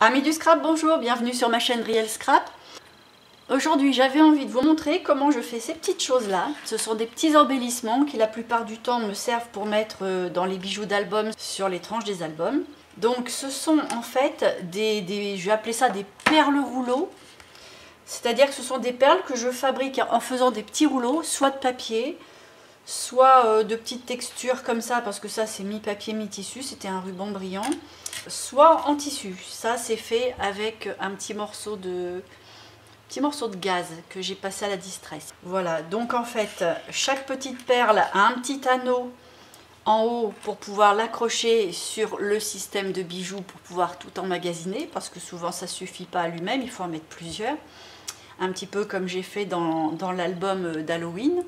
Amis du scrap, bonjour, bienvenue sur ma chaîne Riel Scrap. Aujourd'hui j'avais envie de vous montrer comment je fais ces petites choses là. Ce sont des petits embellissements qui la plupart du temps me servent pour mettre dans les bijoux d'album sur les tranches des albums. Donc ce sont en fait je vais appeler ça des perles rouleaux. C'est-à-dire que ce sont des perles que je fabrique en faisant des petits rouleaux, soit de papier, soit de petites textures comme ça, parce que ça c'est mi-papier mi-tissu, c'était un ruban brillant, soit en tissu. Ça c'est fait avec un petit morceau de gaz que j'ai passé à la distress. Voilà, donc en fait chaque petite perle a un petit anneau en haut pour pouvoir l'accrocher sur le système de bijoux pour pouvoir tout emmagasiner, parce que souvent ça suffit pas à lui-même, il faut en mettre plusieurs. Un petit peu comme j'ai fait dans l'album d'Halloween.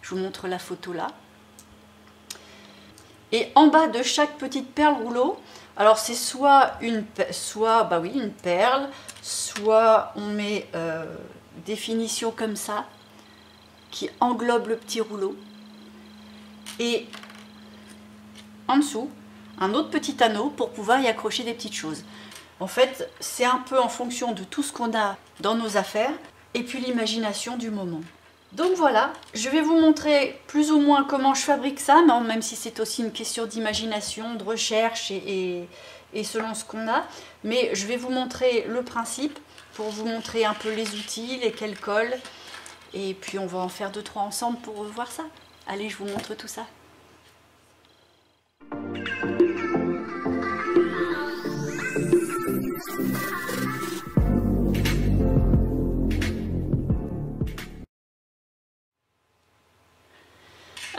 Je vous montre la photo là. Et en bas de chaque petite perle rouleau, alors c'est soit une perle, soit on met des finitions comme ça qui englobent le petit rouleau. Et en dessous, un autre petit anneau pour pouvoir y accrocher des petites choses. En fait, c'est un peu en fonction de tout ce qu'on a dans nos affaires et puis l'imagination du moment. Donc voilà, je vais vous montrer plus ou moins comment je fabrique ça, même si c'est aussi une question d'imagination, de recherche et selon ce qu'on a. Mais je vais vous montrer le principe pour vous montrer un peu les outils, lesquels collent. Et puis on va en faire 2-3 ensemble pour voir ça. Allez, je vous montre tout ça.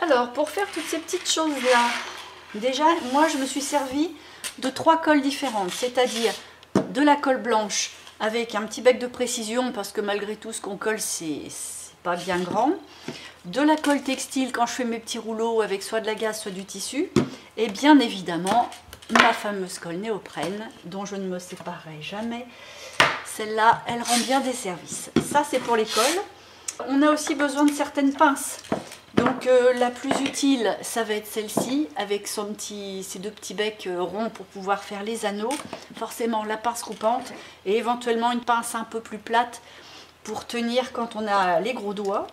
Alors, pour faire toutes ces petites choses-là, déjà, moi, je me suis servi de 3 colles différentes, c'est-à-dire de la colle blanche avec un petit bec de précision, parce que malgré tout, ce qu'on colle, c'est pas bien grand. De la colle textile quand je fais mes petits rouleaux avec soit de la gaze, soit du tissu. Et bien évidemment, ma fameuse colle néoprène, dont je ne me séparerai jamais. Celle-là, elle rend bien des services. Ça, c'est pour les colles. On a aussi besoin de certaines pinces. Donc la plus utile, ça va être celle-ci, avec ses 2 petits becs ronds pour pouvoir faire les anneaux. Forcément la pince coupante et éventuellement une pince un peu plus plate pour tenir quand on a les gros doigts.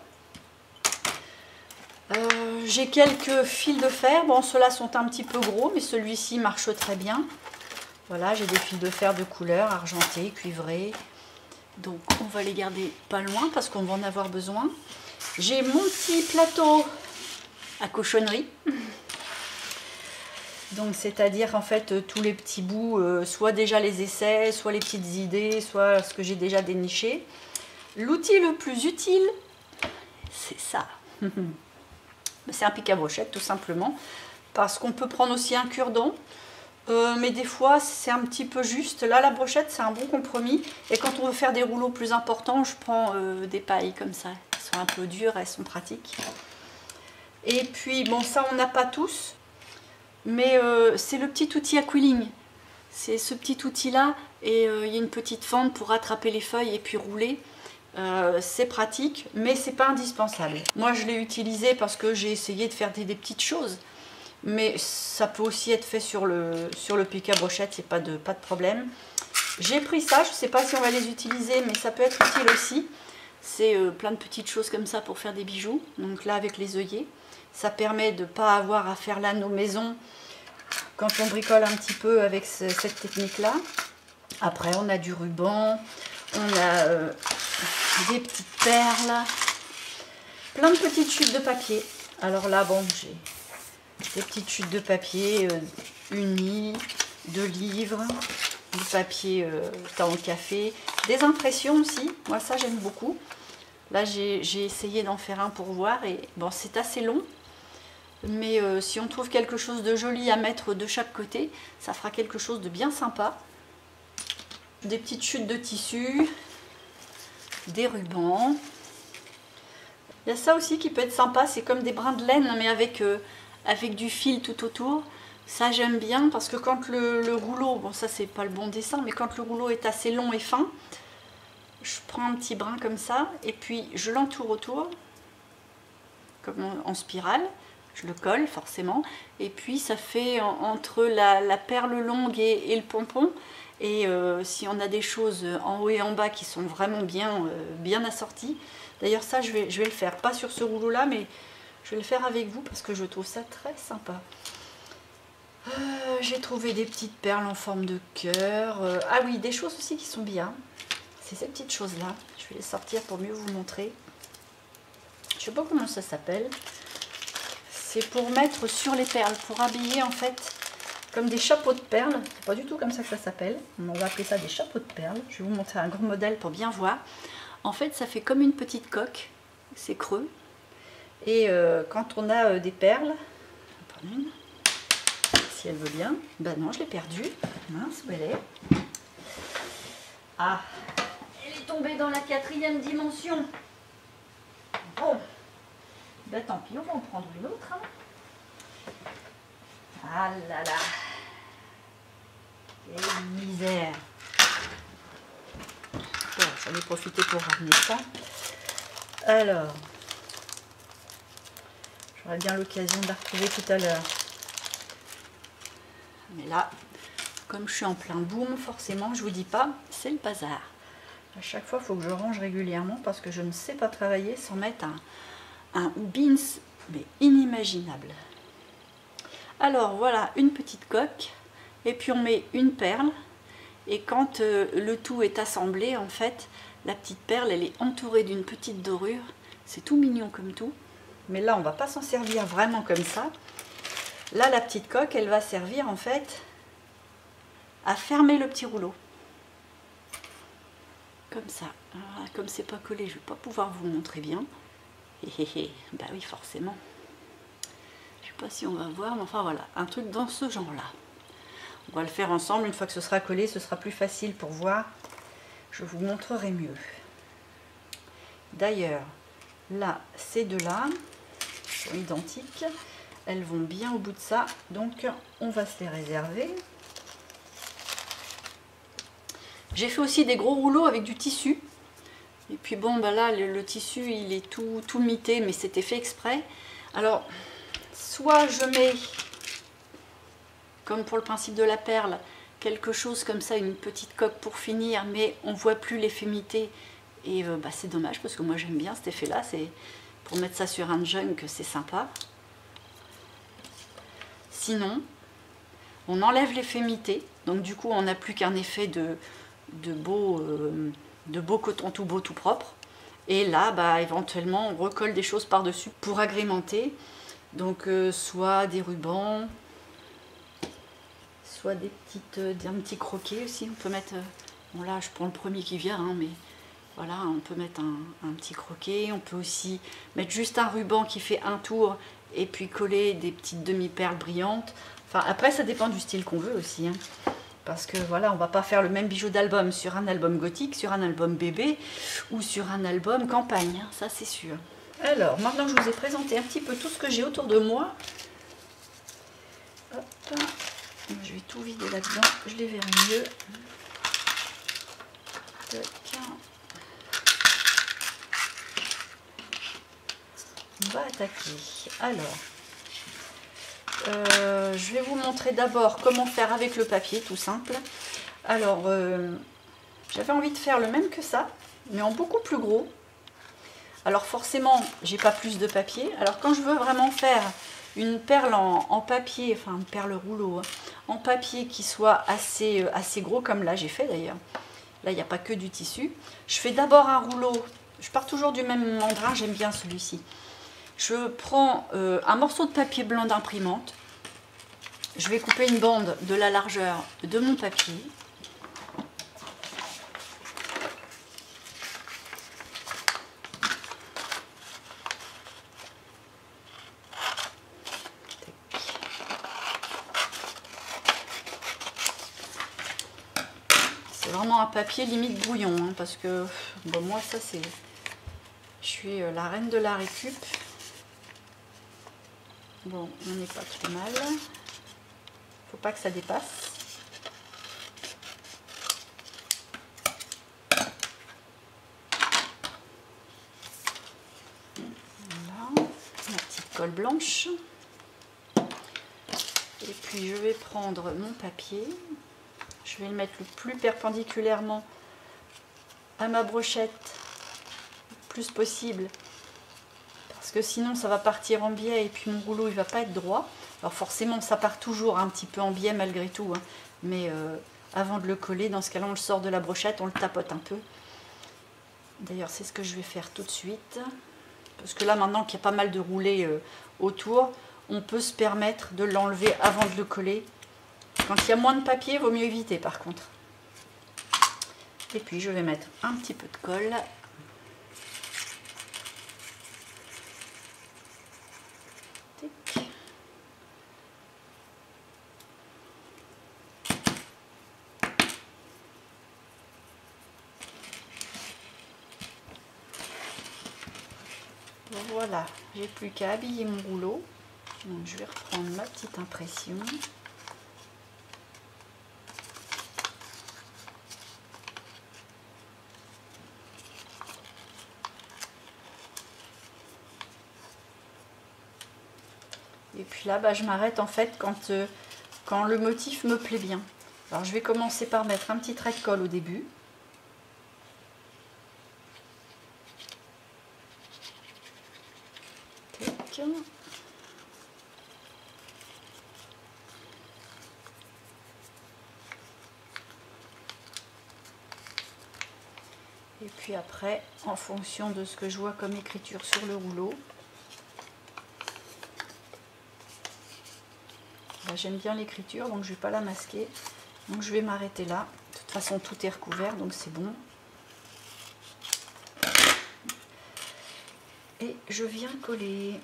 J'ai quelques fils de fer, bon ceux-là sont un petit peu gros mais celui-ci marche très bien. Voilà, j'ai des fils de fer de couleur, argentés, cuivrés. Donc on va les garder pas loin parce qu'on va en avoir besoin. J'ai mon petit plateau à cochonnerie. Donc c'est-à-dire en fait tous les petits bouts, soit déjà les essais, soit les petites idées, soit ce que j'ai déjà déniché. L'outil le plus utile, c'est ça. C'est un pic à brochette tout simplement. Parce qu'on peut prendre aussi un cure-dent. Mais des fois c'est un petit peu juste. Là la brochette c'est un bon compromis. Et quand on veut faire des rouleaux plus importants, je prends des pailles comme ça. Elles sont un peu dures, elles sont pratiques. Et puis bon, ça on n'a pas tous. Mais c'est le petit outil à quilling. C'est ce petit outil là. Et il y a une petite fente pour attraper les feuilles et puis rouler. C'est pratique, mais c'est pas indispensable. Moi je l'ai utilisé parce que j'ai essayé de faire des petites choses. Mais ça peut aussi être fait sur le pic à brochette, c'est pas de problème. J'ai pris ça, je ne sais pas si on va les utiliser, mais ça peut être utile aussi. C'est plein de petites choses comme ça pour faire des bijoux. Donc là avec les œillets, ça permet de ne pas avoir à faire l'anneau maison quand on bricole un petit peu avec cette technique-là. Après on a du ruban, on a des petites perles, plein de petites chutes de papier. Alors là bon, j'ai des petites chutes de papier unies, de livres, du papier temps au café, des impressions aussi, moi ça j'aime beaucoup. Là j'ai essayé d'en faire un pour voir et bon c'est assez long, mais si on trouve quelque chose de joli à mettre de chaque côté, ça fera quelque chose de bien sympa. Des petites chutes de tissu, des rubans. Il y a ça aussi qui peut être sympa, c'est comme des brins de laine mais avec du fil tout autour. Ça j'aime bien parce que quand le rouleau, bon ça c'est pas le bon dessin, mais quand le rouleau est assez long et fin, je prends un petit brin comme ça et puis je l'entoure autour, comme en spirale, je le colle forcément, et puis ça fait entre la perle longue et le pompon, Et si on a des choses en haut et en bas qui sont vraiment bien assorties, d'ailleurs ça je vais le faire, pas sur ce rouleau là, mais je vais le faire avec vous parce que je trouve ça très sympa. J'ai trouvé des petites perles en forme de cœur. Ah oui, des choses aussi qui sont bien. C'est ces petites choses là. Je vais les sortir pour mieux vous montrer. Je sais pas comment ça s'appelle. C'est pour mettre sur les perles, pour habiller en fait comme des chapeaux de perles. C'est pas du tout comme ça que ça s'appelle. On va appeler ça des chapeaux de perles. Je vais vous montrer un grand modèle pour bien voir. En fait, ça fait comme une petite coque. C'est creux. Et quand on a des perles, pardon, si elle veut bien. Ben non, je l'ai perdue. Mince, où elle est? Ah, elle est tombée dans la 4e dimension. Bon, ben tant pis, on va en prendre une autre. Hein. Ah là là, quelle misère. Bon, j'en ai profité pour ramener ça. Alors, j'aurai bien l'occasion de la retrouver tout à l'heure. Mais là, comme je suis en plein boom, forcément, je vous dis pas, c'est le bazar. À chaque fois, il faut que je range régulièrement parce que je ne sais pas travailler sans mettre un bins, mais inimaginable. Alors voilà, une petite coque, et puis on met une perle, et quand le tout est assemblé, en fait, la petite perle, elle est entourée d'une petite dorure. C'est tout mignon comme tout, mais là, on va pas s'en servir vraiment comme ça. Là, la petite coque, elle va servir en fait à fermer le petit rouleau. Comme ça. Alors, comme c'est pas collé, je vais pas pouvoir vous montrer bien. Bah oui, forcément. Je sais pas si on va voir, mais enfin voilà, un truc dans ce genre-là. On va le faire ensemble. Une fois que ce sera collé, ce sera plus facile pour voir. Je vous montrerai mieux. D'ailleurs, là, ces deux-là sont identiques. Elles vont bien au bout de ça, donc on va se les réserver. J'ai fait aussi des gros rouleaux avec du tissu. Et puis bon, bah là, le tissu, il est tout mité, mais c'était fait exprès. Alors, soit je mets, comme pour le principe de la perle, quelque chose comme ça, une petite coque pour finir, mais on ne voit plus l'effet mité. Et bah, c'est dommage, parce que moi j'aime bien cet effet-là. C'est pour mettre ça sur un junk, c'est sympa. Sinon, on enlève l'effet mité, donc du coup on n'a plus qu'un effet de beau coton tout beau, tout propre. Et là, bah, éventuellement, on recolle des choses par-dessus pour agrémenter. Donc soit des rubans, soit des un petit croquet aussi. On peut mettre, bon là je prends le premier qui vient, hein, mais voilà, on peut mettre un petit croquet. On peut aussi mettre juste un ruban qui fait un tour et puis coller des petites demi-perles brillantes. Enfin, après, ça dépend du style qu'on veut aussi. Hein. Parce que voilà, on va pas faire le même bijou d'album sur un album gothique, sur un album bébé ou sur un album campagne. Hein, ça, c'est sûr. Alors, maintenant que je vous ai présenté un petit peu tout ce que j'ai autour de moi, hop, je vais tout vider là-dedans, je les verrai mieux. On va attaquer. Alors, je vais vous montrer d'abord comment faire avec le papier, tout simple. Alors, j'avais envie de faire le même que ça, mais en beaucoup plus gros. Alors forcément, j'ai pas plus de papier. Alors quand je veux vraiment faire une perle en papier, enfin une perle rouleau, hein, en papier qui soit assez gros, comme là j'ai fait d'ailleurs. Là, il n'y a pas que du tissu. Je fais d'abord un rouleau. Je pars toujours du même mandrin, j'aime bien celui-ci. Je prends un morceau de papier blanc d'imprimante. Je vais couper une bande de la largeur de mon papier. C'est vraiment un papier limite brouillon, hein, parce que bon, moi ça c'est... Je suis la reine de la récup. Bon, on n'est pas trop mal. Faut pas que ça dépasse. Voilà, ma petite colle blanche. Et puis je vais prendre mon papier. Je vais le mettre le plus perpendiculairement à ma brochette le plus possible, parce que sinon ça va partir en biais et puis mon rouleau il va pas être droit. Alors forcément ça part toujours un petit peu en biais malgré tout, hein. Mais avant de le coller, dans ce cas là on le sort de la brochette, on le tapote un peu. D'ailleurs c'est ce que je vais faire tout de suite, parce que là maintenant qu'il y a pas mal de roulés autour, on peut se permettre de l'enlever avant de le coller. Quand il y a moins de papier, il vaut mieux éviter par contre. Et puis je vais mettre un petit peu de colle. Tic. Voilà, j'ai plus qu'à habiller mon rouleau. Donc je vais reprendre ma petite impression. Et puis là, je m'arrête en fait quand le motif me plaît bien. Alors je vais commencer par mettre un petit trait de colle au début. Tac. Et puis après, en fonction de ce que je vois comme écriture sur le rouleau, j'aime bien l'écriture, donc je ne vais pas la masquer. Donc je vais m'arrêter là. De toute façon, tout est recouvert, donc c'est bon. Et je viens coller.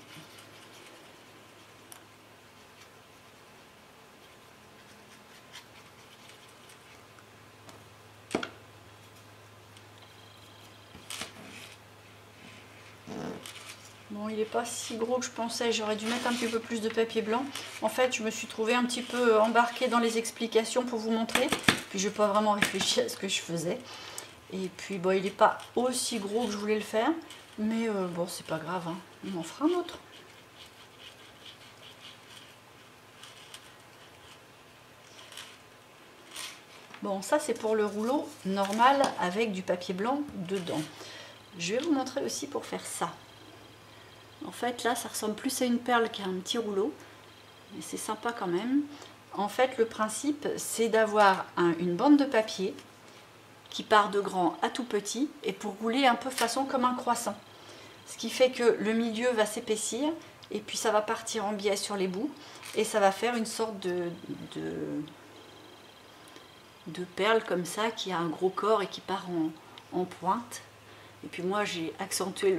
Bon, il n'est pas si gros que je pensais, j'aurais dû mettre un petit peu plus de papier blanc. En fait, je me suis trouvée un petit peu embarquée dans les explications pour vous montrer. Puis je n'ai pas vraiment réfléchi à ce que je faisais. Et puis, bon, il n'est pas aussi gros que je voulais le faire. Mais bon, c'est pas grave, hein. On en fera un autre. Bon, ça c'est pour le rouleau normal avec du papier blanc dedans. Je vais vous montrer aussi pour faire ça. En fait, là, ça ressemble plus à une perle qu'à un petit rouleau. Mais c'est sympa quand même. En fait, le principe, c'est d'avoir une bande de papier qui part de grand à tout petit et pour rouler un peu façon comme un croissant. Ce qui fait que le milieu va s'épaissir et puis ça va partir en biais sur les bouts et ça va faire une sorte de perle comme ça qui a un gros corps et qui part en pointe. Et puis moi, j'ai accentué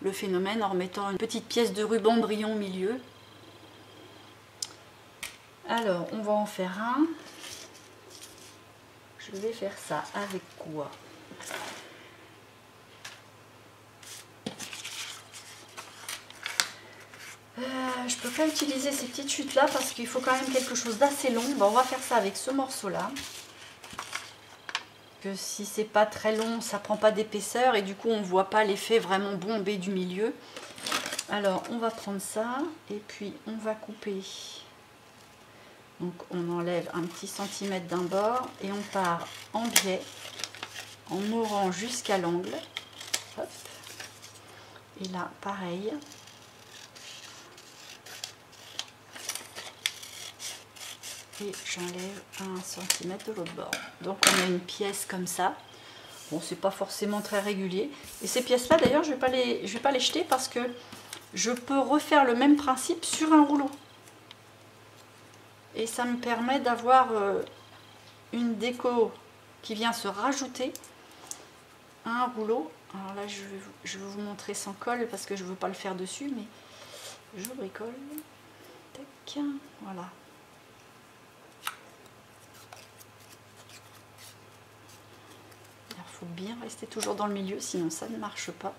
le phénomène en remettant une petite pièce de ruban brillant au milieu. Alors, on va en faire un. Je vais faire ça avec quoi? Je peux pas utiliser ces petites chutes là parce qu'il faut quand même quelque chose d'assez long. Bon, on va faire ça avec ce morceau là. Que si c'est pas très long, ça prend pas d'épaisseur et du coup on voit pas l'effet vraiment bombé du milieu. Alors on va prendre ça et puis on va couper. Donc on enlève un petit centimètre d'un bord et on part en biais en mourant jusqu'à l'angle. Et là pareil. Et j'enlève 1 cm de l'autre bord. Donc on a une pièce comme ça. Bon, c'est pas forcément très régulier. Et ces pièces là d'ailleurs je vais pas les jeter parce que je peux refaire le même principe sur un rouleau. Et ça me permet d'avoir une déco qui vient se rajouter à un rouleau. Alors là je vais vous montrer sans colle parce que je ne veux pas le faire dessus, mais je bricole. Tac, voilà. Il faut bien rester toujours dans le milieu, sinon ça ne marche pas.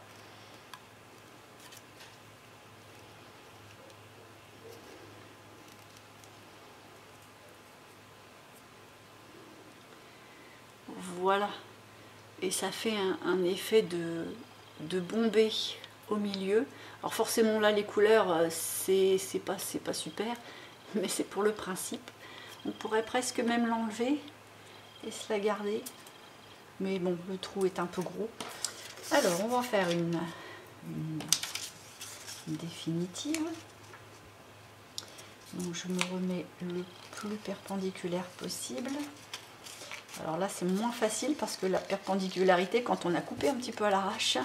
Voilà. Et ça fait un effet de bombée au milieu. Alors forcément là les couleurs c'est pas super, mais c'est pour le principe. On pourrait presque même l'enlever. et se la garder. Mais bon, le trou est un peu gros. Alors, on va faire une définitive. Donc, je me remets le plus perpendiculaire possible. Alors là, c'est moins facile parce que la perpendicularité, quand on a coupé un petit peu à l'arrache,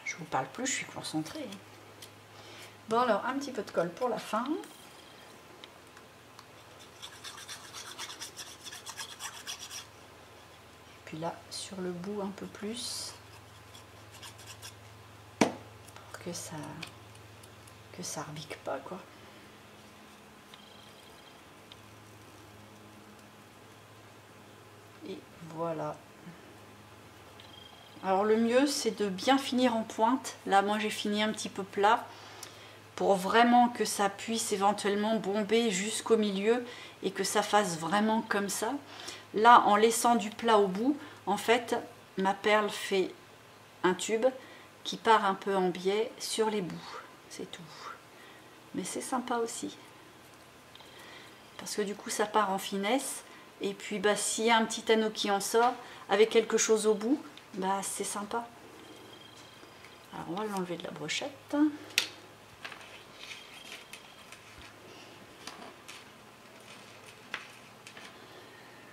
je vous parle plus, je suis concentrée. Bon, alors un petit peu de colle pour la fin. Puis là, sur le bout un peu plus, pour que ça rebique pas, quoi. Et voilà. Alors le mieux, c'est de bien finir en pointe. Là, moi, j'ai fini un petit peu plat pour vraiment que ça puisse éventuellement bomber jusqu'au milieu et que ça fasse vraiment comme ça. Là, en laissant du plat au bout, en fait, ma perle fait un tube qui part un peu en biais sur les bouts. C'est tout. Mais c'est sympa aussi. Parce que du coup, ça part en finesse. Et puis, bah, s'il y a un petit anneau qui en sort, avec quelque chose au bout, bah, c'est sympa. Alors, on va l'enlever de la brochette.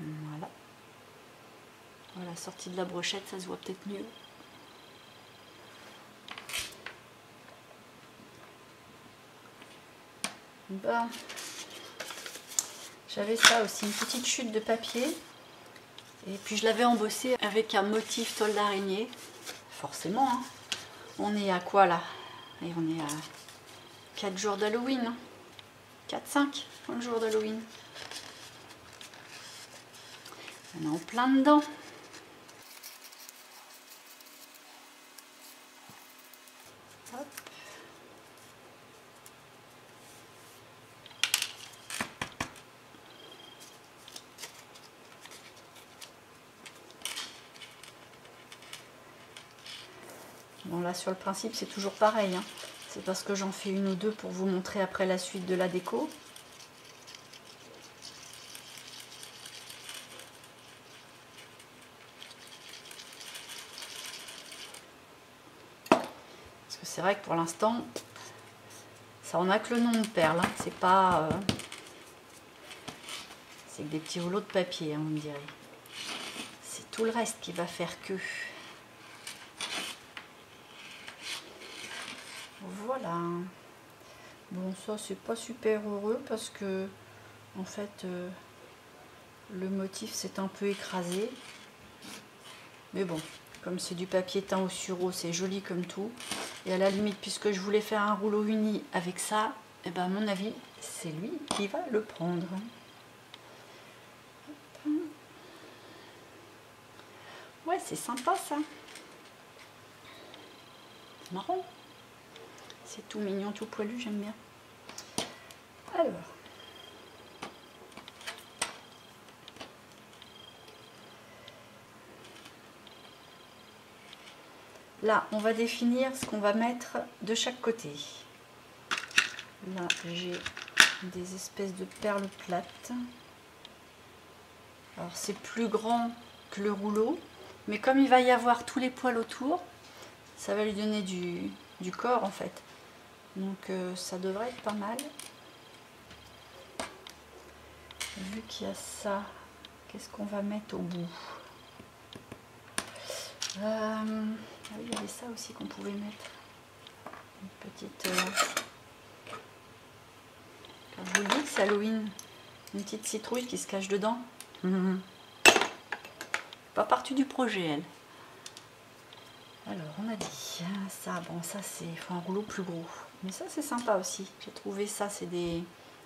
Voilà. Voilà, sortie de la brochette, ça se voit peut-être mieux. Ben, j'avais ça aussi, une petite chute de papier. Et puis je l'avais embossé avec un motif toile d'araignée. Forcément, hein. On est à quoi là? Et on est à 4 jours d'Halloween. Hein. 4-5 jours d'Halloween. On est en plein dedans. Hop. Bon là sur le principe c'est toujours pareil. Hein. C'est parce que j'en fais une ou deux pour vous montrer après la suite de la déco. C'est vrai que pour l'instant, ça en a que le nom de perles. Hein. C'est pas... c'est que des petits rouleaux de papier, hein, on me dirait. C'est tout le reste qui va faire que... Voilà. Bon, ça, c'est pas super heureux parce que, en fait, le motif s'est un peu écrasé. Mais bon, comme c'est du papier teint au sureau, c'est joli comme tout. Et à la limite, puisque je voulais faire un rouleau uni avec ça, et ben à mon avis, c'est lui qui va le prendre. Ouais, c'est sympa ça. Marron. C'est tout mignon, tout poilu, j'aime bien. Alors. Là, on va définir ce qu'on va mettre de chaque côté. Là, j'ai des espèces de perles plates. Alors, c'est plus grand que le rouleau, mais comme il va y avoir tous les poils autour, ça va lui donner du corps en fait. Donc, ça devrait être pas mal. Vu qu'il y a ça, qu'est-ce qu'on va mettre au bout? Ah oui, il y avait ça aussi qu'on pouvait mettre. Une petite... Quand je vous le dis que c'est Halloween, une petite citrouille qui se cache dedans. Pas partie du projet, elle. Alors, on a dit ça, bon, ça c'est... Il faut un rouleau plus gros. Mais ça, c'est sympa aussi. J'ai trouvé ça, c'est des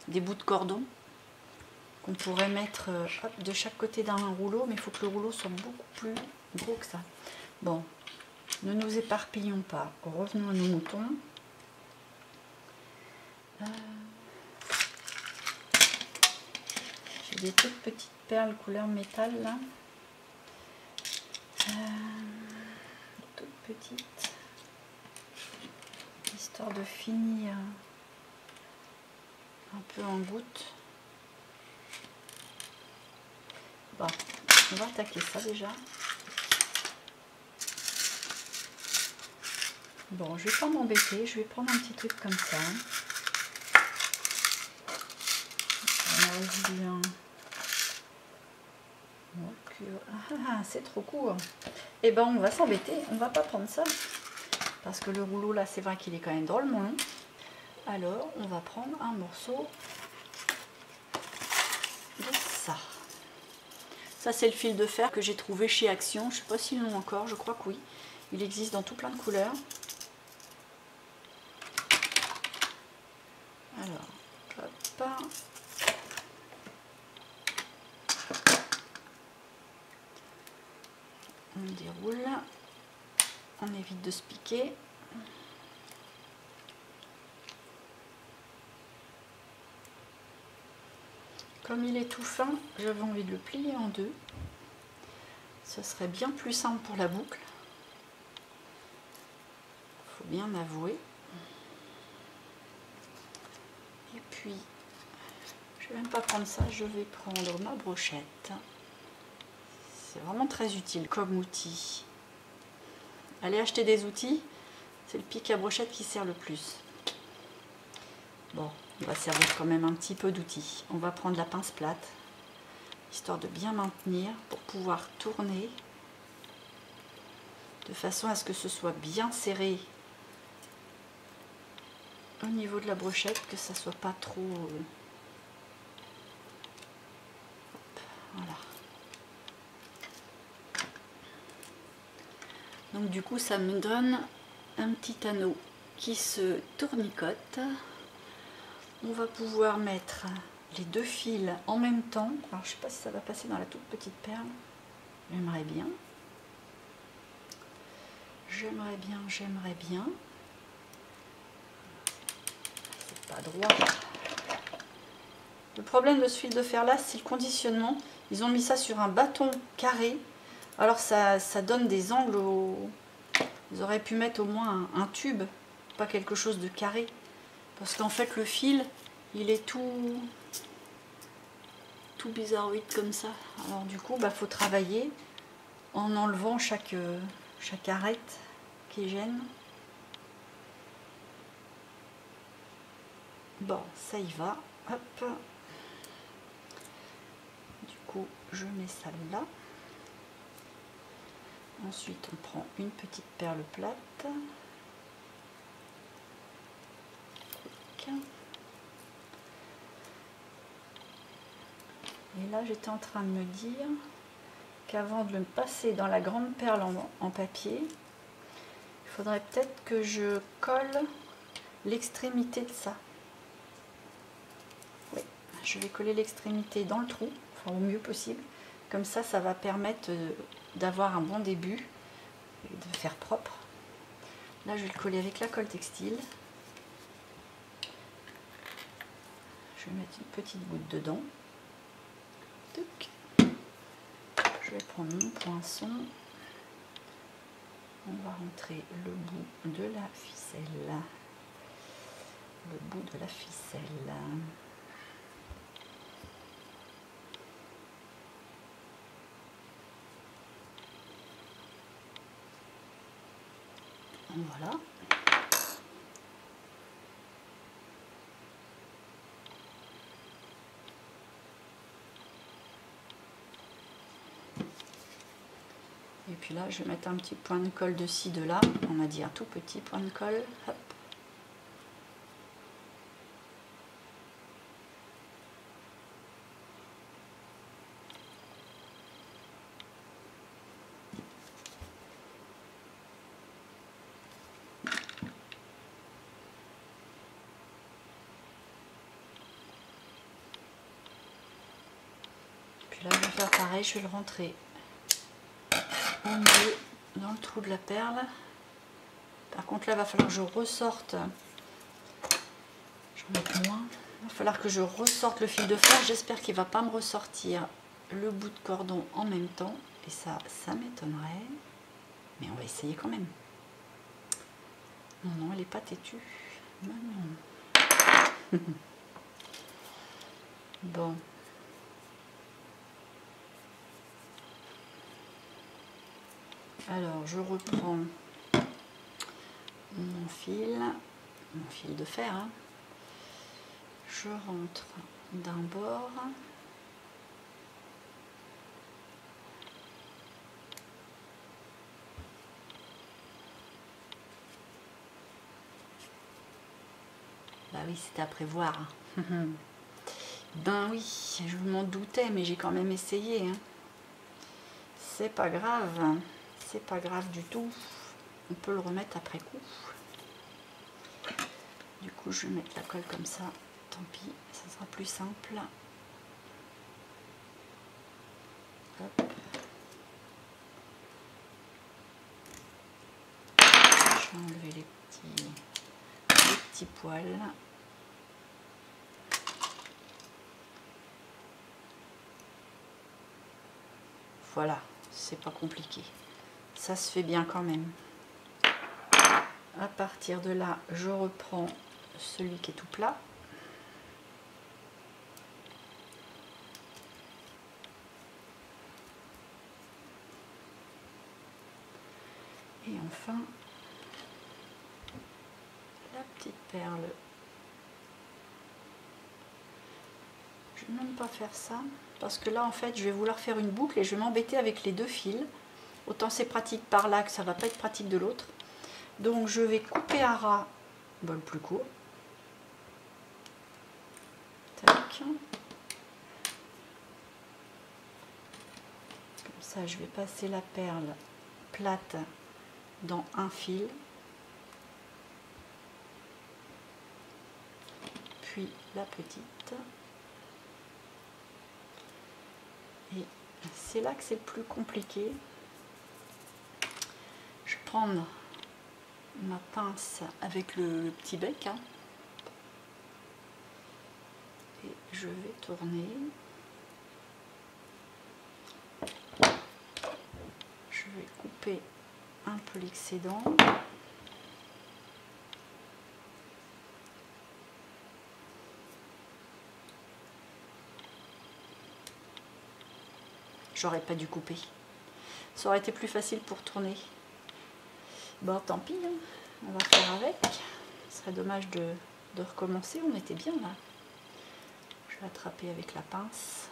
bouts de cordon qu'on pourrait mettre hop, de chaque côté d'un rouleau, mais il faut que le rouleau soit beaucoup plus gros que ça. Bon, ne nous éparpillons pas. Revenons à nos moutons. J'ai des toutes petites perles couleur métal là. petite, histoire de finir un peu en goutte. Bon, on va attaquer ça déjà. Bon, je vais pas m'embêter, je vais prendre un petit truc comme ça. On a vu un... c'est trop court. Et ben on va s'embêter, on va pas prendre ça. Parce que le rouleau là, c'est vrai qu'il est quand même drôlement long. Alors, on va prendre un morceau de ça. Ça, c'est le fil de fer que j'ai trouvé chez Action. Je sais pas s'ils l'ont encore, je crois que oui. Il existe dans tout plein de couleurs. Alors, hop. On déroule. On évite de se piquer. Comme il est tout fin, j'avais envie de le plier en deux. Ce serait bien plus simple pour la boucle. Faut bien avouer. Et puis, je vais même pas prendre ça, je vais prendre ma brochette. C'est vraiment très utile comme outil. Allez acheter des outils, c'est le pic à brochette qui sert le plus. Bon, on va servir quand même un petit peu d'outils. On va prendre la pince plate, histoire de bien maintenir pour pouvoir tourner de façon à ce que ce soit bien serré au niveau de la brochette, que ça soit pas trop... Voilà. Donc du coup ça me donne un petit anneau qui se tournicote. On va pouvoir mettre les deux fils en même temps. Alors je sais pas si ça va passer dans la toute petite perle. J'aimerais bien. J'aimerais bien, j'aimerais bien. C'est pas droit. Le problème de ce fil de fer là, c'est le conditionnement. Ils ont mis ça sur un bâton carré. Alors ça donne des angles au... Ils auraient pu mettre au moins un tube, pas quelque chose de carré. Parce qu'en fait le fil, il est tout bizarroïde comme ça. Alors du coup, faut travailler en enlevant chaque arête qui gêne. Bon, ça y va. Hop. Du coup, je mets ça là. Ensuite, on prend une petite perle plate. Et là, j'étais en train de me dire qu'avant de le passer dans la grande perle en papier, il faudrait peut-être que je colle l'extrémité de ça. Oui, je vais coller l'extrémité dans le trou, enfin au mieux possible. Comme ça, ça va permettre d'avoir un bon début et de faire propre. Là, je vais le coller avec la colle textile. Je vais mettre une petite goutte dedans. Je vais prendre mon poinçon. On va rentrer le bout de la ficelle. Le bout de la ficelle. Voilà. Et puis là, je vais mettre un petit point de colle de ci, de là. On a dit un tout petit point de colle. Hop. Puis là, je vais faire pareil, je vais le rentrer au milieu dans le trou de la perle. Par contre, là, il va falloir que je ressorte. J'en mets moins. Il va falloir que je ressorte le fil de fer. J'espère qu'il ne va pas me ressortir le bout de cordon en même temps. Et ça m'étonnerait. Mais on va essayer quand même. Non, non, elle n'est pas têtue. Non, non. Bon. Alors, je reprends mon fil de fer. Hein. Je rentre d'un bord. Bah oui, c'était à prévoir. Ben oui, je m'en doutais, mais j'ai quand même essayé. Hein. C'est pas grave. C'est pas grave du tout. On peut le remettre après coup. Du coup, je vais mettre la colle comme ça. Tant pis, ça sera plus simple. Hop. Je vais enlever les petits poils. Voilà, c'est pas compliqué. Ça se fait bien quand même. À partir de là, je reprends celui qui est tout plat. Et enfin, la petite perle. Je ne vais même pas faire ça, parce que là, en fait, je vais vouloir faire une boucle et je vais m'embêter avec les deux fils. Autant c'est pratique par là que ça va pas être pratique de l'autre. Donc, je vais couper à ras le plus court. Tac. Comme ça, je vais passer la perle plate dans un fil. Puis la petite. Et c'est là que c'est le plus compliqué. Je vais prendre ma pince avec le petit bec. Hein, et je vais tourner. Je vais couper un peu l'excédent. J'aurais pas dû couper. Ça aurait été plus facile pour tourner. Bon, tant pis, hein. On va faire avec. Ce serait dommage de recommencer. On était bien là. Je vais attraper avec la pince.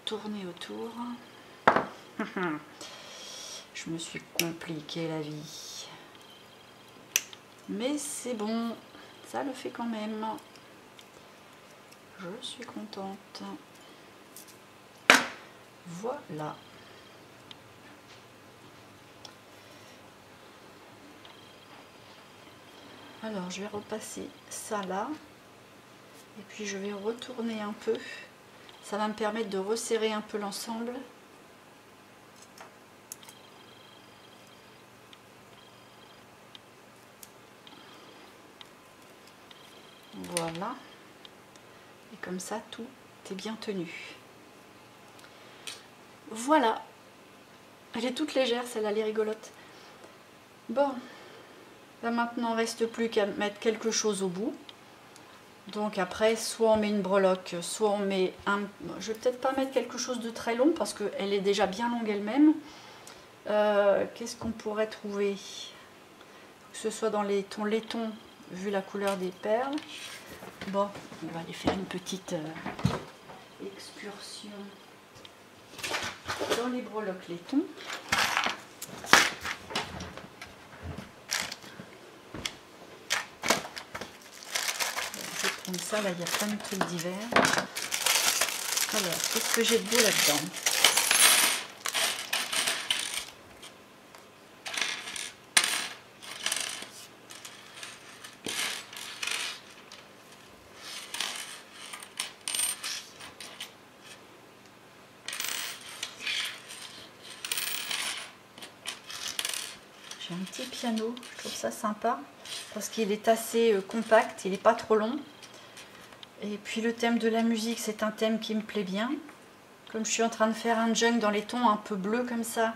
Tourner autour. Je me suis compliqué la vie. Mais c'est bon. Ça le fait quand même. Je suis contente. Voilà. Alors, je vais repasser ça là. Et puis, je vais retourner un peu. Ça va me permettre de resserrer un peu l'ensemble. Voilà. Et comme ça, tout est bien tenu. Voilà. Elle est toute légère, celle-là, elle est rigolote. Bon. Là, maintenant, il ne reste plus qu'à mettre quelque chose au bout. Donc après, soit on met une breloque, soit on met un... Je vais peut-être pas mettre quelque chose de très long parce qu'elle est déjà bien longue elle-même. Qu'est-ce qu'on pourrait trouver? Que ce soit dans les tons laiton, vu la couleur des perles. Bon, on va aller faire une petite excursion dans les breloques laiton. Comme ça, là, il y a plein de trucs divers. Alors, qu'est-ce que j'ai de beau là-dedans? J'ai un petit piano, je trouve ça sympa, parce qu'il est assez compact, il n'est pas trop long. Et puis le thème de la musique, c'est un thème qui me plaît bien. Comme je suis en train de faire un junk dans les tons un peu bleus comme ça,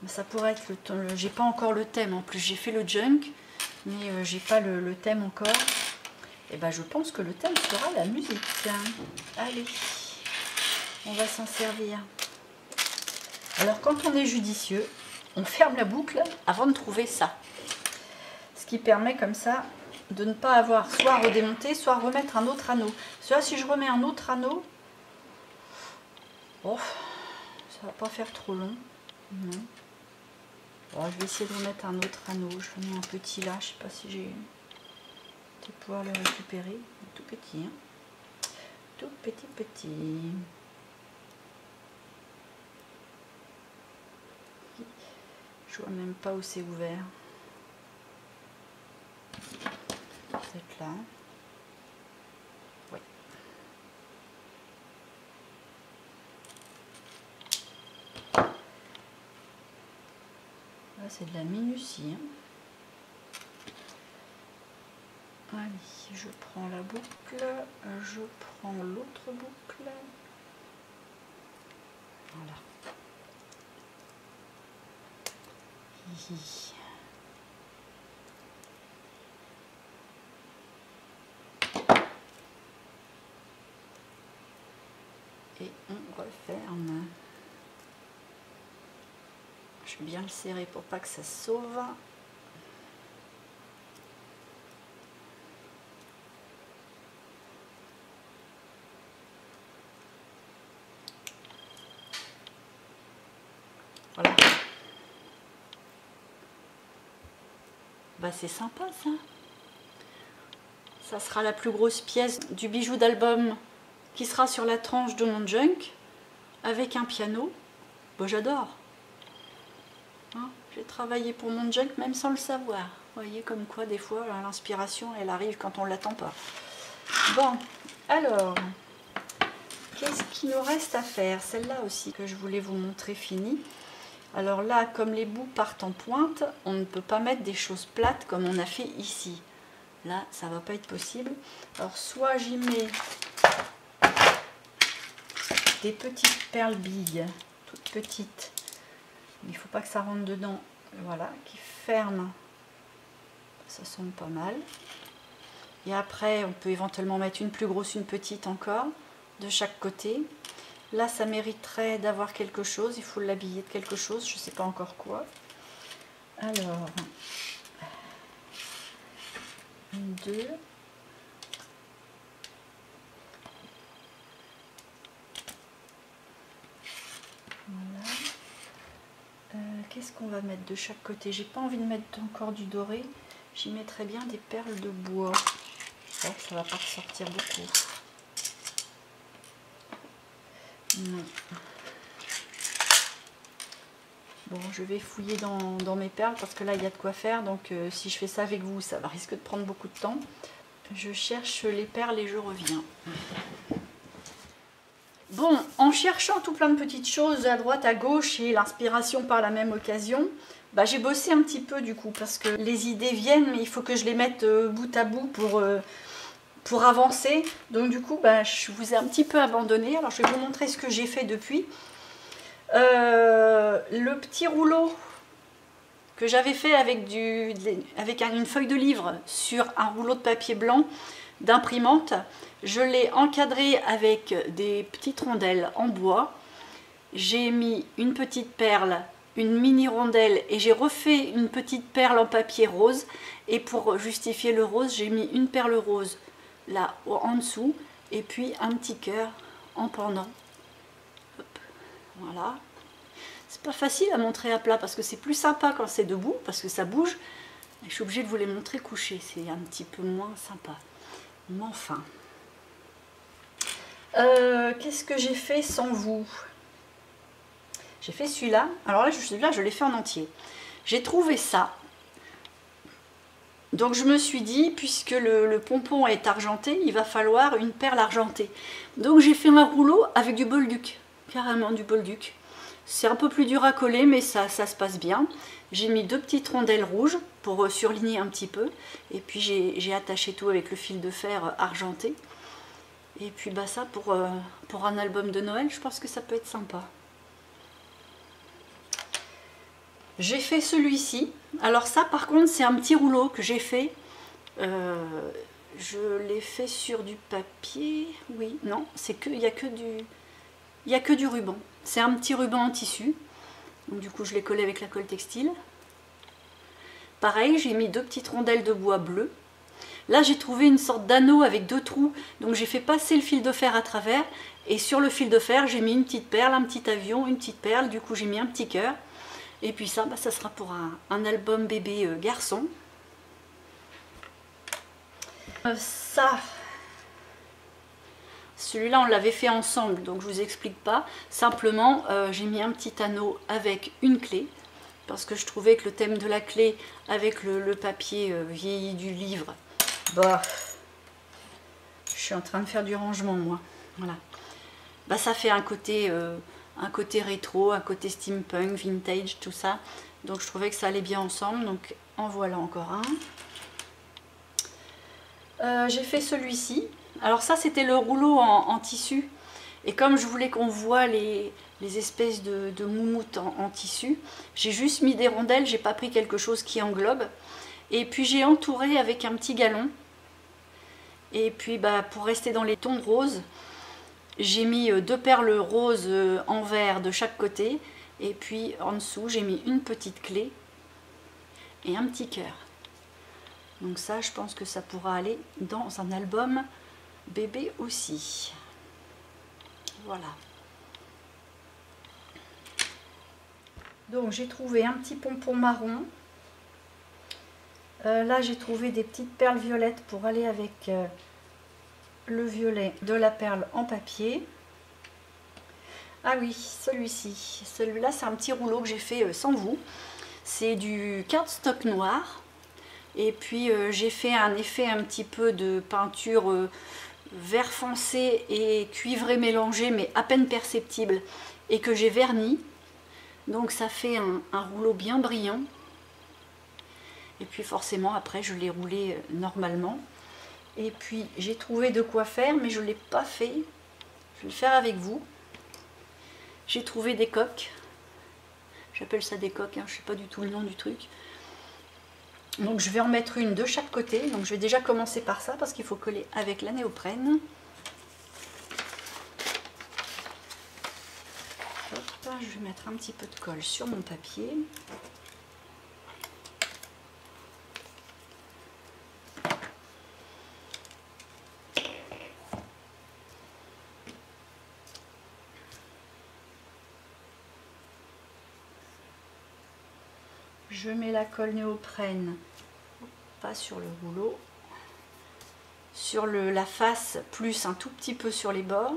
Ça pourrait être j'ai pas encore le thème. En plus, j'ai fait le junk, mais j'ai pas le thème encore. Et ben, je pense que le thème sera la musique. Allez, on va s'en servir. Alors, quand on est judicieux, on ferme la boucle avant de trouver ça. Ce qui permet comme ça de ne pas avoir soit à redémonter, soit à remettre un autre anneau. Parce que là, si je remets un autre anneau, oh, ça va pas faire trop long. Non. Bon, je vais essayer de remettre un autre anneau. Je mets un petit là, je sais pas si j'ai peut-être pouvoir le récupérer. Tout petit, hein. Tout petit. Je vois même pas où c'est ouvert. Peut-être là. Oui. Là, c'est de la minutie. Hein. Allez, je prends la boucle, je prends l'autre boucle. Voilà. Hihi. Et on referme. Je vais bien le serrer pour pas que ça sauve. Voilà. Bah, c'est sympa ça. Ça sera la plus grosse pièce du bijou d'album qui sera sur la tranche de mon junk avec un piano. Bon, j'adore. Hein, j'ai travaillé pour mon junk même sans le savoir. Vous voyez comme quoi des fois l'inspiration elle arrive quand on ne l'attend pas. Bon, alors, qu'est-ce qu'il nous reste à faire? Celle-là aussi que je voulais vous montrer finie. Alors là, comme les bouts partent en pointe, on ne peut pas mettre des choses plates comme on a fait ici. Là, ça va pas être possible. Alors, soit j'y mets des petites perles billes, toutes petites. Il ne faut pas que ça rentre dedans. Voilà, qui ferment. Ça sonne pas mal. Et après, on peut éventuellement mettre une plus grosse, une petite encore, de chaque côté. Là, ça mériterait d'avoir quelque chose. Il faut l'habiller de quelque chose. Je ne sais pas encore quoi. Alors, une, deux. Voilà. Qu'est-ce qu'on va mettre de chaque côté? J'ai pas envie de mettre encore du doré. J'y mettrais bien des perles de bois. Oh, ça va pas ressortir beaucoup. Non. Bon, je vais fouiller dans mes perles parce que là, il y a de quoi faire. Donc, si je fais ça avec vous, ça va risque de prendre beaucoup de temps. Je cherche les perles et je reviens. Bon, en cherchant tout plein de petites choses à droite, à gauche et l'inspiration par la même occasion, bah, j'ai bossé un petit peu du coup parce que les idées viennent, mais il faut que je les mette bout à bout pour avancer. Donc du coup, bah, je vous ai un petit peu abandonné. Alors, je vais vous montrer ce que j'ai fait depuis. Le petit rouleau que j'avais fait avec une feuille de livre sur un rouleau de papier blanc d'imprimante, je l'ai encadré avec des petites rondelles en bois. J'ai mis une petite perle, une mini rondelle et j'ai refait une petite perle en papier rose. Et pour justifier le rose, j'ai mis une perle rose là en dessous et puis un petit cœur en pendant. Hop, voilà. C'est pas facile à montrer à plat parce que c'est plus sympa quand c'est debout parce que ça bouge. Et je suis obligée de vous les montrer couchés, c'est un petit peu moins sympa. Mais enfin. Qu'est-ce que j'ai fait sans vous? J'ai fait celui-là. Alors là, celui-là, je l'ai fait en entier. J'ai trouvé ça. Donc je me suis dit, puisque le pompon est argenté, il va falloir une perle argentée. Donc j'ai fait un rouleau avec du bolduc, carrément du bolduc. C'est un peu plus dur à coller, mais ça se passe bien. J'ai mis deux petites rondelles rouges pour surligner un petit peu. Et puis j'ai attaché tout avec le fil de fer argenté. Et puis bah ça, pour un album de Noël, je pense que ça peut être sympa. J'ai fait celui-ci. Alors ça par contre c'est un petit rouleau que j'ai fait. Je l'ai fait sur du papier. Oui, non, c'est que il y a que du ruban. C'est un petit ruban en tissu. Donc du coup je l'ai collé avec la colle textile. Pareil, j'ai mis 2 petites rondelles de bois bleu. Là j'ai trouvé une sorte d'anneau avec 2 trous. Donc j'ai fait passer le fil de fer à travers. Et sur le fil de fer j'ai mis une petite perle, un petit avion, une petite perle. Du coup j'ai mis un petit cœur. Et puis ça, ça sera pour un album bébé garçon. Ça, celui-là on l'avait fait ensemble, donc je vous explique pas. Simplement, j'ai mis un petit anneau avec une clé, parce que je trouvais que le thème de la clé avec le papier vieilli du livre, bah, je suis en train de faire du rangement moi. Voilà. Bah, ça fait un côté rétro, un côté steampunk, vintage, tout ça. Donc je trouvais que ça allait bien ensemble, donc en voilà encore un. J'ai fait celui-ci. Alors ça c'était le rouleau en tissu. Et comme je voulais qu'on voit les espèces de moumoutes en tissu, j'ai juste mis des rondelles, j'ai pas pris quelque chose qui englobe. Et puis j'ai entouré avec un petit galon. Et puis bah, pour rester dans les tons roses, j'ai mis 2 perles roses en vert de chaque côté. Et puis en dessous j'ai mis une petite clé et un petit cœur. Donc ça, je pense que ça pourra aller dans un album bébé aussi. Voilà. Donc j'ai trouvé un petit pompon marron. Là, j'ai trouvé des petites perles violettes pour aller avec le violet de la perle en papier. Ah oui, celui-ci. Celui-là, c'est un petit rouleau que j'ai fait sans vous. C'est du cardstock noir. Et puis j'ai fait un effet un petit peu de peinture vert foncé et cuivré mélangé, mais à peine perceptible, et que j'ai verni. Donc ça fait un rouleau bien brillant. Et puis forcément après je l'ai roulé normalement. Et puis j'ai trouvé de quoi faire, mais je ne l'ai pas fait. Je vais le faire avec vous. J'ai trouvé des coques. J'appelle ça des coques, hein, je ne sais pas du tout le nom du truc. Donc je vais en mettre une de chaque côté. Donc je vais déjà commencer par ça parce qu'il faut coller avec la néoprène. Hop, je vais mettre un petit peu de colle sur mon papier. Je mets la colle néoprène, pas sur le rouleau, sur la face, plus un tout petit peu sur les bords.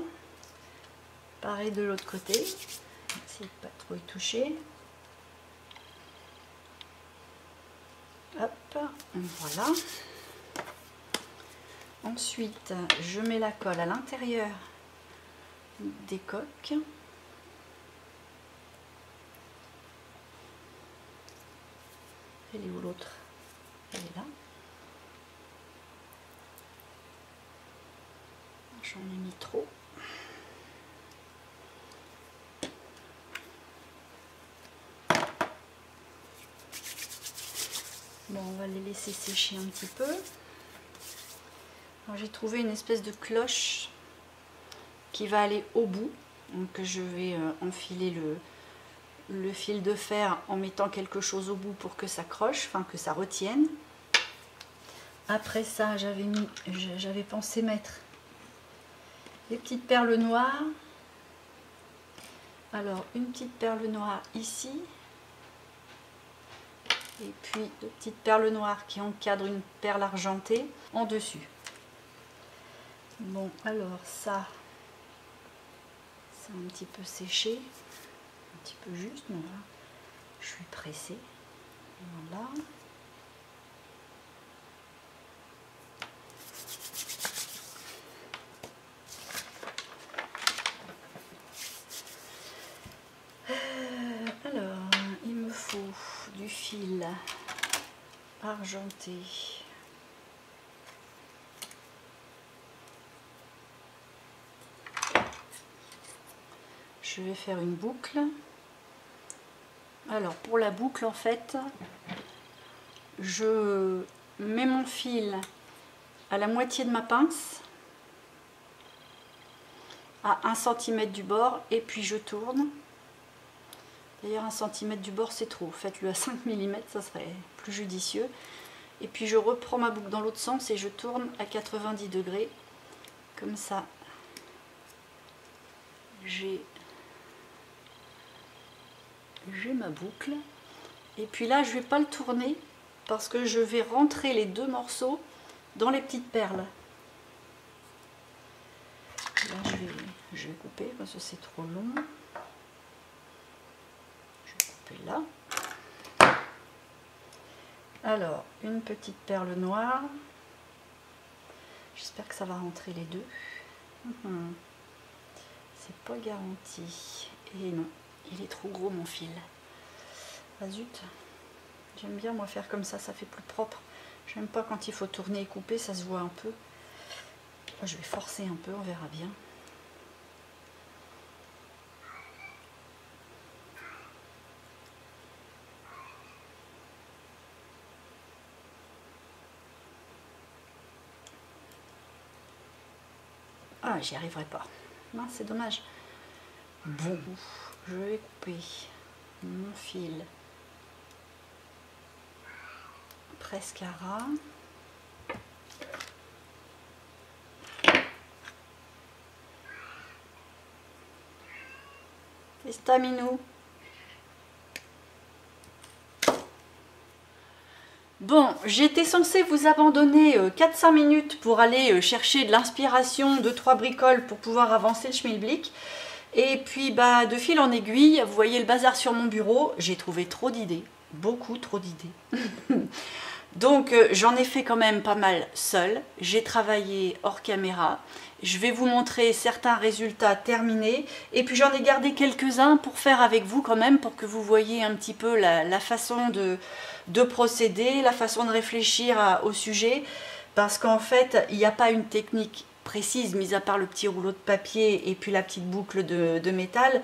Pareil de l'autre côté, essayez de pas trop y toucher. Hop, voilà. Ensuite, je mets la colle à l'intérieur des coques. Elle est où l'autre? Elle est là. J'en ai mis trop. Bon, on va les laisser sécher un petit peu. J'ai trouvé une espèce de cloche qui va aller au bout. Donc je vais enfiler le fil de fer en mettant quelque chose au bout pour que ça croche, enfin que ça retienne. Après ça, j'avais pensé mettre des petites perles noires. Alors une petite perle noire ici. Et puis de petites perles noires qui encadrent une perle argentée en dessus. Bon, alors ça c'est un petit peu séché, un petit peu juste, mais voilà, je suis pressée. Voilà. Alors, il me faut du fil argenté. Je vais faire une boucle Alors pour la boucle, en fait, je mets mon fil à la moitié de ma pince, à 1 cm du bord, et puis je tourne. D'ailleurs 1 cm du bord c'est trop, faites-le à 5 mm, ça serait plus judicieux. Et puis je reprends ma boucle dans l'autre sens et je tourne à 90 degrés, comme ça. J'ai ma boucle. Et puis là je vais pas le tourner parce que je vais rentrer les deux morceaux dans les petites perles. Là je vais couper parce que c'est trop long. Je vais couper là. Alors, une petite perle noire. J'espère que ça va rentrer les deux. C'est pas garanti. Et non, il est trop gros mon fil. Ah zut. J'aime bien moi faire comme ça fait plus propre. J'aime pas quand il faut tourner et couper, ça se voit un peu. Je vais forcer un peu, on verra bien. Ah, j'y arriverai pas. Non, c'est dommage. Bon, je vais couper mon fil presque à ras. Estaminou. Bon, j'étais censée vous abandonner 4-5 minutes pour aller chercher de l'inspiration, 2-3 bricoles pour pouvoir avancer le schmilblick. Et puis bah, de fil en aiguille, vous voyez le bazar sur mon bureau, j'ai trouvé trop d'idées, beaucoup trop d'idées. Donc j'en ai fait quand même pas mal seule, j'ai travaillé hors caméra. Je vais vous montrer certains résultats terminés et puis j'en ai gardé quelques-uns pour faire avec vous quand même, pour que vous voyez un petit peu la façon de procéder, la façon de réfléchir au sujet, parce qu'en fait il n'y a pas une technique précise, mis à part le petit rouleau de papier et puis la petite boucle de métal.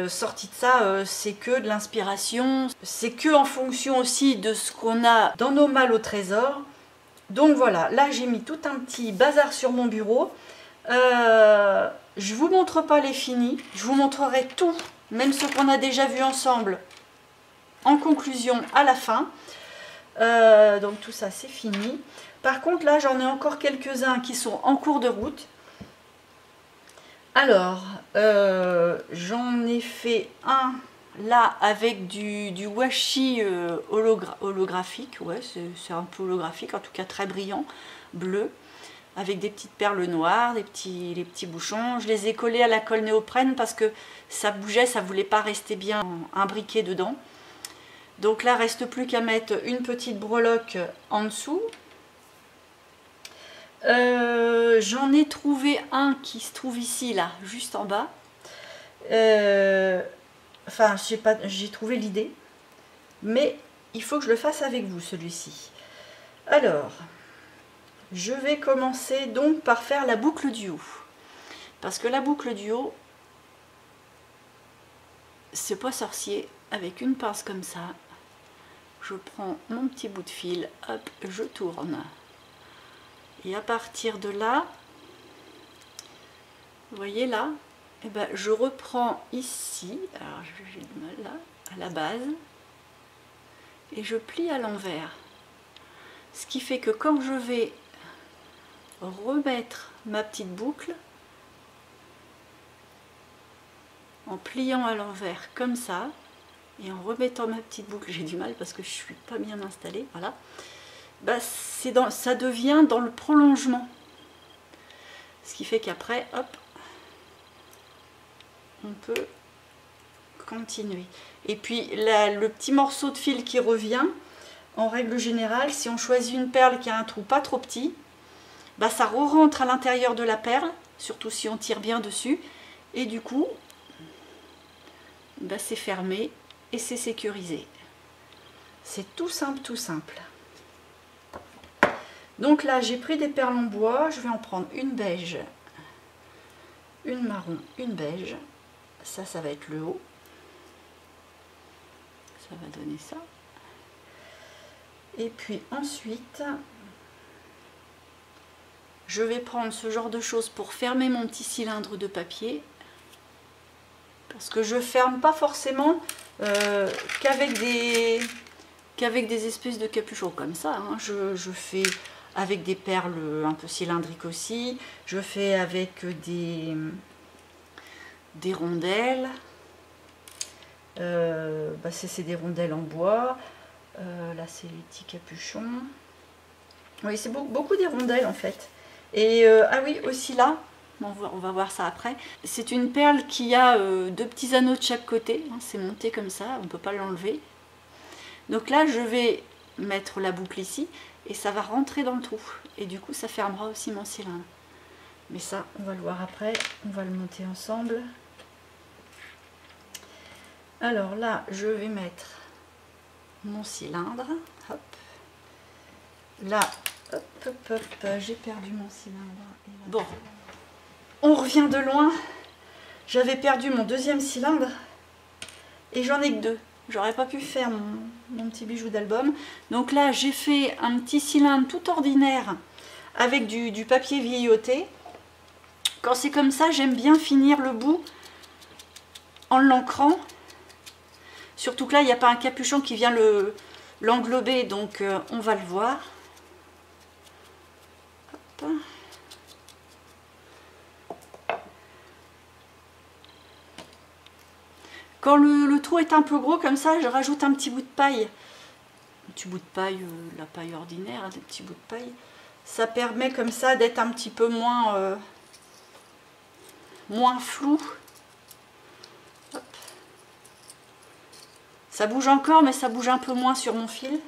Sorti de ça, c'est que de l'inspiration, c'est que en fonction aussi de ce qu'on a dans nos malles au trésor. Donc voilà, là j'ai mis tout un petit bazar sur mon bureau. Je vous montre pas les finis, je vous montrerai tout, même ce qu'on a déjà vu ensemble en conclusion à la fin. Donc tout ça c'est fini. Par contre là j'en ai encore quelques-uns qui sont en cours de route. Alors j'en ai fait un là avec du washi holographique, ouais c'est un peu holographique, en tout cas très brillant, bleu, avec des petites perles noires, les petits bouchons. Je les ai collés à la colle néoprène parce que ça bougeait, ça voulait pas rester bien imbriqué dedans. Donc là, reste plus qu'à mettre une petite breloque en dessous. J'en ai trouvé un qui se trouve ici, là, juste en bas. Enfin, j'ai trouvé l'idée, mais il faut que je le fasse avec vous, celui-ci. Alors, je vais commencer donc par faire la boucle du haut. Parce que la boucle du haut, c'est pas sorcier. Avec une pince comme ça, je prends mon petit bout de fil, hop, je tourne. Et à partir de là, vous voyez là, eh ben, je reprends ici, alors j'ai du mal là, à la base, et je plie à l'envers. Ce qui fait que quand je vais remettre ma petite boucle, en pliant à l'envers comme ça, et en remettant ma petite boucle, j'ai du mal parce que je suis pas bien installée, voilà, bah, ça devient dans le prolongement. Ce qui fait qu'après, hop, on peut continuer. Et puis le petit morceau de fil qui revient, en règle générale, si on choisit une perle qui a un trou pas trop petit, bah, ça re-rentre à l'intérieur de la perle, surtout si on tire bien dessus, et du coup, bah, c'est fermé et c'est sécurisé. C'est tout simple, tout simple. Donc là, j'ai pris des perles en bois, je vais en prendre une beige, une marron, une beige. Ça va être le haut. Ça va donner ça. Et puis ensuite, je vais prendre ce genre de choses pour fermer mon petit cylindre de papier. Parce que je ferme pas forcément qu'avec des espèces de capuchons comme ça. Hein. Je fais avec des perles un peu cylindriques aussi. Je fais avec des rondelles. C'est des rondelles en bois. Là, c'est les petits capuchons. Oui, c'est beaucoup des rondelles en fait. Et ah oui, aussi là, on va voir ça après. C'est une perle qui a 2 petits anneaux de chaque côté. Hein, c'est monté comme ça, on ne peut pas l'enlever. Donc là, je vais mettre la boucle ici et ça va rentrer dans le trou. Et du coup, ça fermera aussi mon cylindre. Mais ça, on va le voir après. On va le monter ensemble. Alors là, je vais mettre mon cylindre. Hop. Là, hop, hop, hop, j'ai perdu mon cylindre. Bon, on revient de loin. J'avais perdu mon 2e cylindre et j'en ai que 2. J'aurais pas pu faire mon petit bijou d'album. Donc là, j'ai fait un petit cylindre tout ordinaire avec du papier vieilloté. Quand c'est comme ça, j'aime bien finir le bout en l'ancrant. Surtout que là, il n'y a pas un capuchon qui vient l'englober, donc on va le voir. Hop. Quand le trou est un peu gros comme ça, je rajoute un petit bout de paille. Un petit bout de paille, la paille ordinaire, hein, des petits bouts de paille. Ça permet comme ça d'être un petit peu moins flou. Hop. Ça bouge encore, mais ça bouge un peu moins sur mon fil. De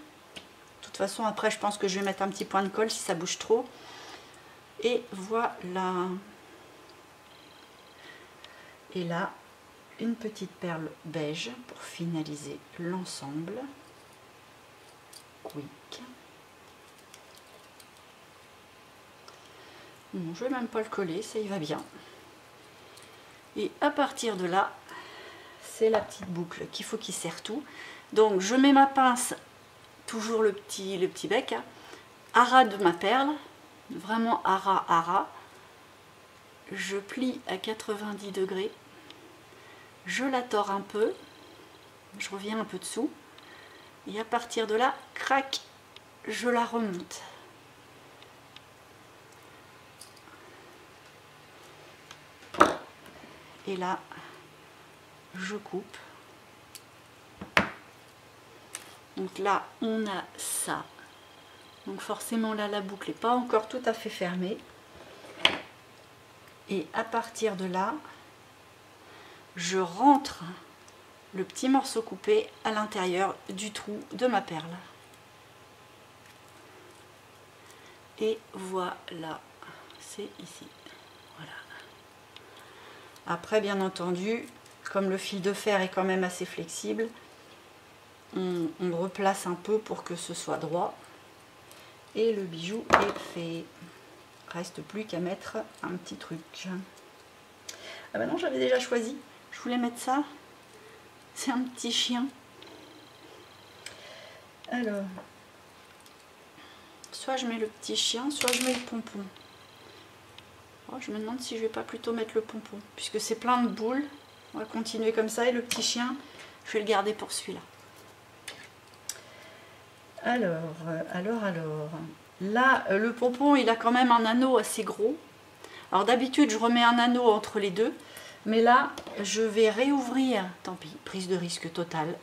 toute façon, après, je pense que je vais mettre un petit point de colle si ça bouge trop. Et voilà. Et là, une petite perle beige pour finaliser l'ensemble. Quick. Bon, je ne vais même pas le coller, ça y va bien. Et à partir de là, c'est la petite boucle qu'il faut qu'il serre tout. Donc je mets ma pince, toujours le petit bec, hein, à ras de ma perle, vraiment à ras. Je plie à 90 degrés. Je la tords un peu, je reviens un peu dessous, et à partir de là, crac, je la remonte. Et là, je coupe. Donc là, on a ça. Donc forcément, là, la boucle n'est pas encore tout à fait fermée. Et à partir de là, je rentre le petit morceau coupé à l'intérieur du trou de ma perle. Et voilà, c'est ici. Voilà. Après, bien entendu, comme le fil de fer est quand même assez flexible, on replace un peu pour que ce soit droit. Et le bijou est fait. Reste plus qu'à mettre un petit truc. Ah bah non, j'avais déjà choisi. Je voulais mettre ça. C'est un petit chien. Alors, soit je mets le petit chien, soit je mets le pompon. Oh, je me demande si je vais pas plutôt mettre le pompon, puisque c'est plein de boules. On va continuer comme ça, et le petit chien, je vais le garder pour celui-là. Alors, là, le pompon, il a quand même un anneau assez gros. Alors d'habitude, je remets un anneau entre les deux. Mais là, je vais réouvrir, tant pis, prise de risque totale.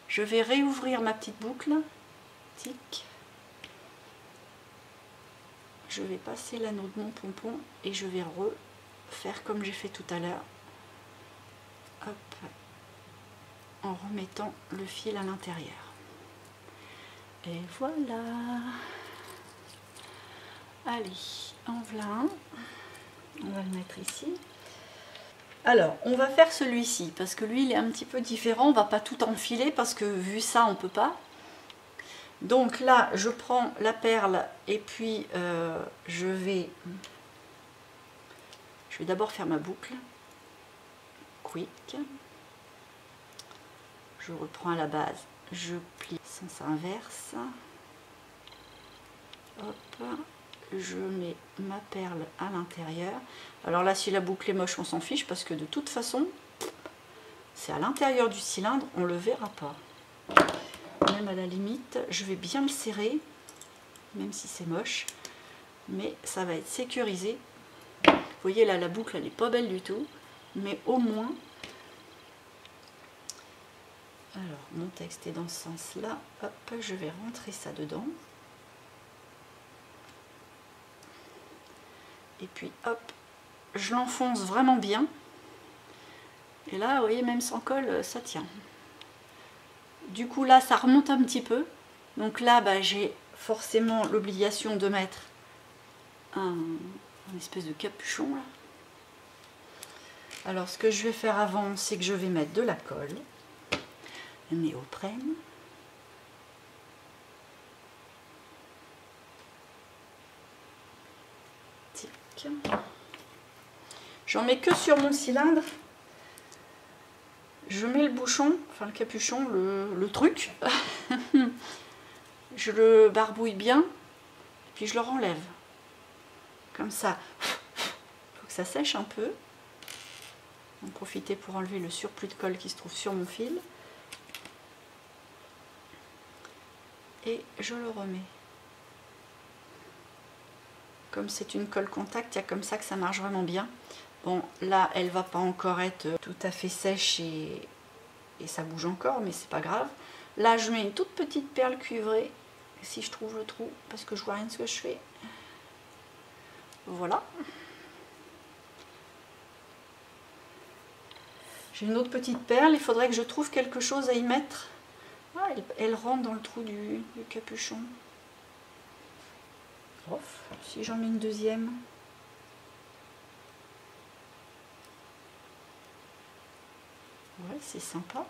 Je vais réouvrir ma petite boucle. Tic. Je vais passer l'anneau de mon pompon et je vais refaire comme j'ai fait tout à l'heure. Hop. En remettant le fil à l'intérieur. Et voilà. Allez, en voilà un. On va le mettre ici. Alors, on va faire celui-ci, parce que lui, il est un petit peu différent. On ne va pas tout enfiler, parce que vu ça, on ne peut pas. Donc là, je prends la perle, et puis je vais d'abord faire ma boucle. Quick. je reprends à la base, je plie sens inverse, hop, je mets ma perle à l'intérieur. Alors là, si la boucle est moche, on s'en fiche parce que de toute façon, c'est à l'intérieur du cylindre, on le verra pas. Même à la limite, je vais bien le serrer, même si c'est moche, mais ça va être sécurisé. Vous voyez là, la boucle, elle n'est pas belle du tout, mais au moins... Alors, mon texte est dans ce sens-là. Hop, je vais rentrer ça dedans. Et puis, hop, je l'enfonce vraiment bien. Et là, vous voyez, même sans colle, ça tient. Du coup, là, ça remonte un petit peu. Donc là, bah, j'ai forcément l'obligation de mettre un espèce de capuchon, là. Alors, ce que je vais faire avant, c'est que je vais mettre de la colle. Néoprène. Tic. J'en mets que sur mon cylindre. Je mets le bouchon, enfin le capuchon, le truc. Je le barbouille bien, puis je le renlève. Comme ça. Il faut que ça sèche un peu. En profiter pour enlever le surplus de colle qui se trouve sur mon fil. Et je le remets. Comme c'est une colle contact, il y a comme ça que ça marche vraiment bien. Bon, là, elle va pas encore être tout à fait sèche et ça bouge encore, mais c'est pas grave. Là, je mets une toute petite perle cuivrée, si je trouve le trou, parce que je vois rien de ce que je fais. Voilà. J'ai une autre petite perle, il faudrait que je trouve quelque chose à y mettre. Ah, elle rentre dans le trou du capuchon. Ouf, si j'en mets une deuxième. Ouais, c'est sympa.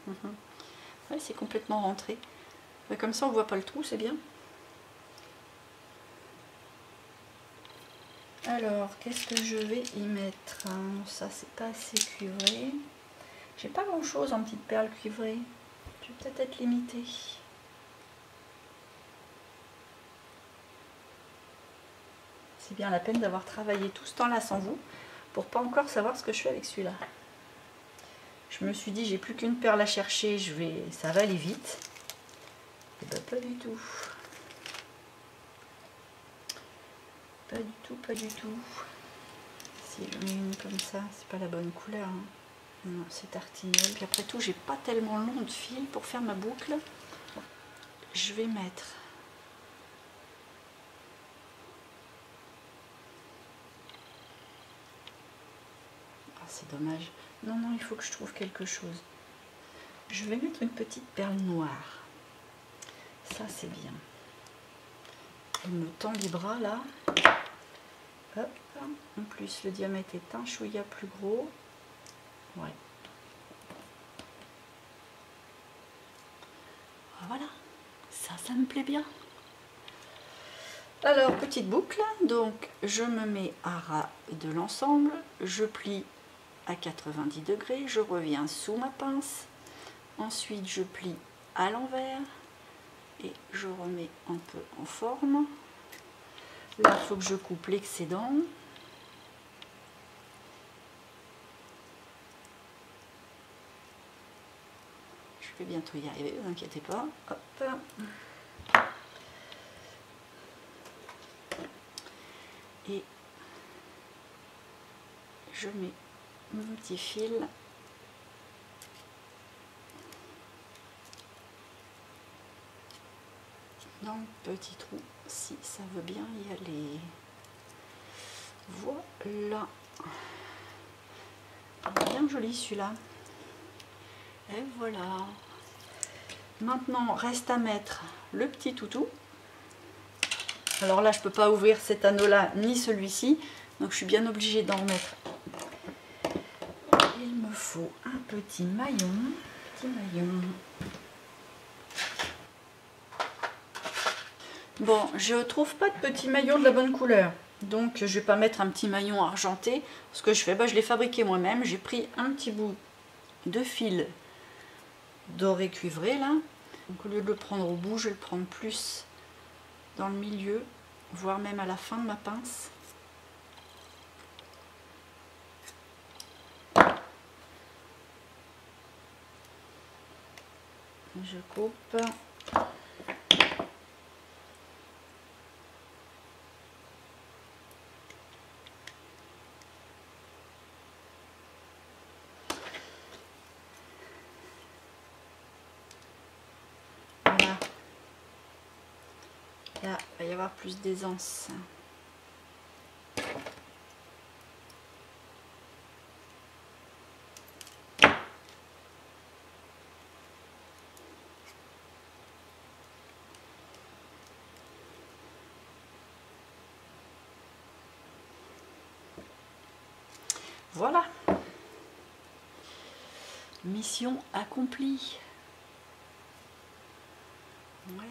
Ouais, c'est complètement rentré. Ouais, comme ça, on voit pas le trou, c'est bien. Alors, qu'est-ce que je vais y mettre? Ça, c'est pas assez cuivré. J'ai pas grand chose en petite perle cuivrée. Je vais peut-être être limitée. C'est bien la peine d'avoir travaillé tout ce temps-là sans vous pour pas encore savoir ce que je fais avec celui-là. Je me suis dit, j'ai plus qu'une perle à chercher, ça va aller vite. Et ben pas du tout. Pas du tout, pas du tout. Si j'en mets une comme ça, c'est pas la bonne couleur. Hein. Non, c'est tartinelle. Puis après tout, j'ai pas tellement long de fil pour faire ma boucle. Je vais mettre... Ah, c'est dommage. Non, non, il faut que je trouve quelque chose. Je vais mettre une petite perle noire. Ça, c'est bien. Il me tend les bras, là. Hop. En plus, le diamètre est un chouïa plus gros. Ouais. Voilà. Ça me plaît bien. Alors, petite boucle. Donc, je me mets à ras de l'ensemble. Je plie à 90 degrés. Je reviens sous ma pince. Ensuite, je plie à l'envers. Et je remets un peu en forme. Là, il faut que je coupe l'excédent. Je vais bientôt y arriver, ne vous inquiétez pas. Hop. Et je mets mon petit fil dans le petit trou, si ça veut bien y aller. Voilà. Bien joli celui-là. Et voilà. Maintenant, reste à mettre le petit toutou. Alors là, je ne peux pas ouvrir cet anneau-là, ni celui-ci. Donc, je suis bien obligée d'en remettre. Il me faut un petit maillon. Bon, je trouve pas de petit maillon de la bonne couleur. Donc je vais pas mettre un petit maillon argenté. Ce que je fais, je l'ai fabriqué moi-même. J'ai pris un petit bout de fil doré cuivré là. Donc au lieu de le prendre au bout, je vais le prendre plus dans le milieu, voire même à la fin de ma pince. Je coupe. Voilà. Là, il va y avoir plus d'aisance. Voilà. Mission accomplie. Ouais.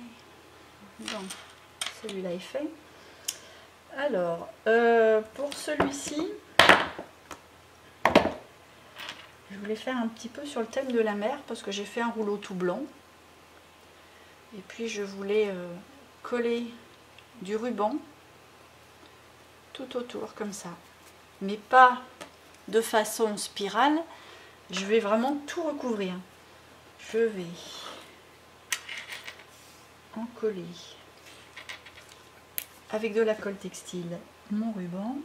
Bon, celui-là est fait. Alors, pour celui-ci, je voulais faire un petit peu sur le thème de la mer parce que j'ai fait un rouleau tout blanc. Et puis je voulais coller du ruban tout autour comme ça. Mais pas de façon spirale. Je vais vraiment tout recouvrir. Je vais en coller avec de la colle textile mon ruban.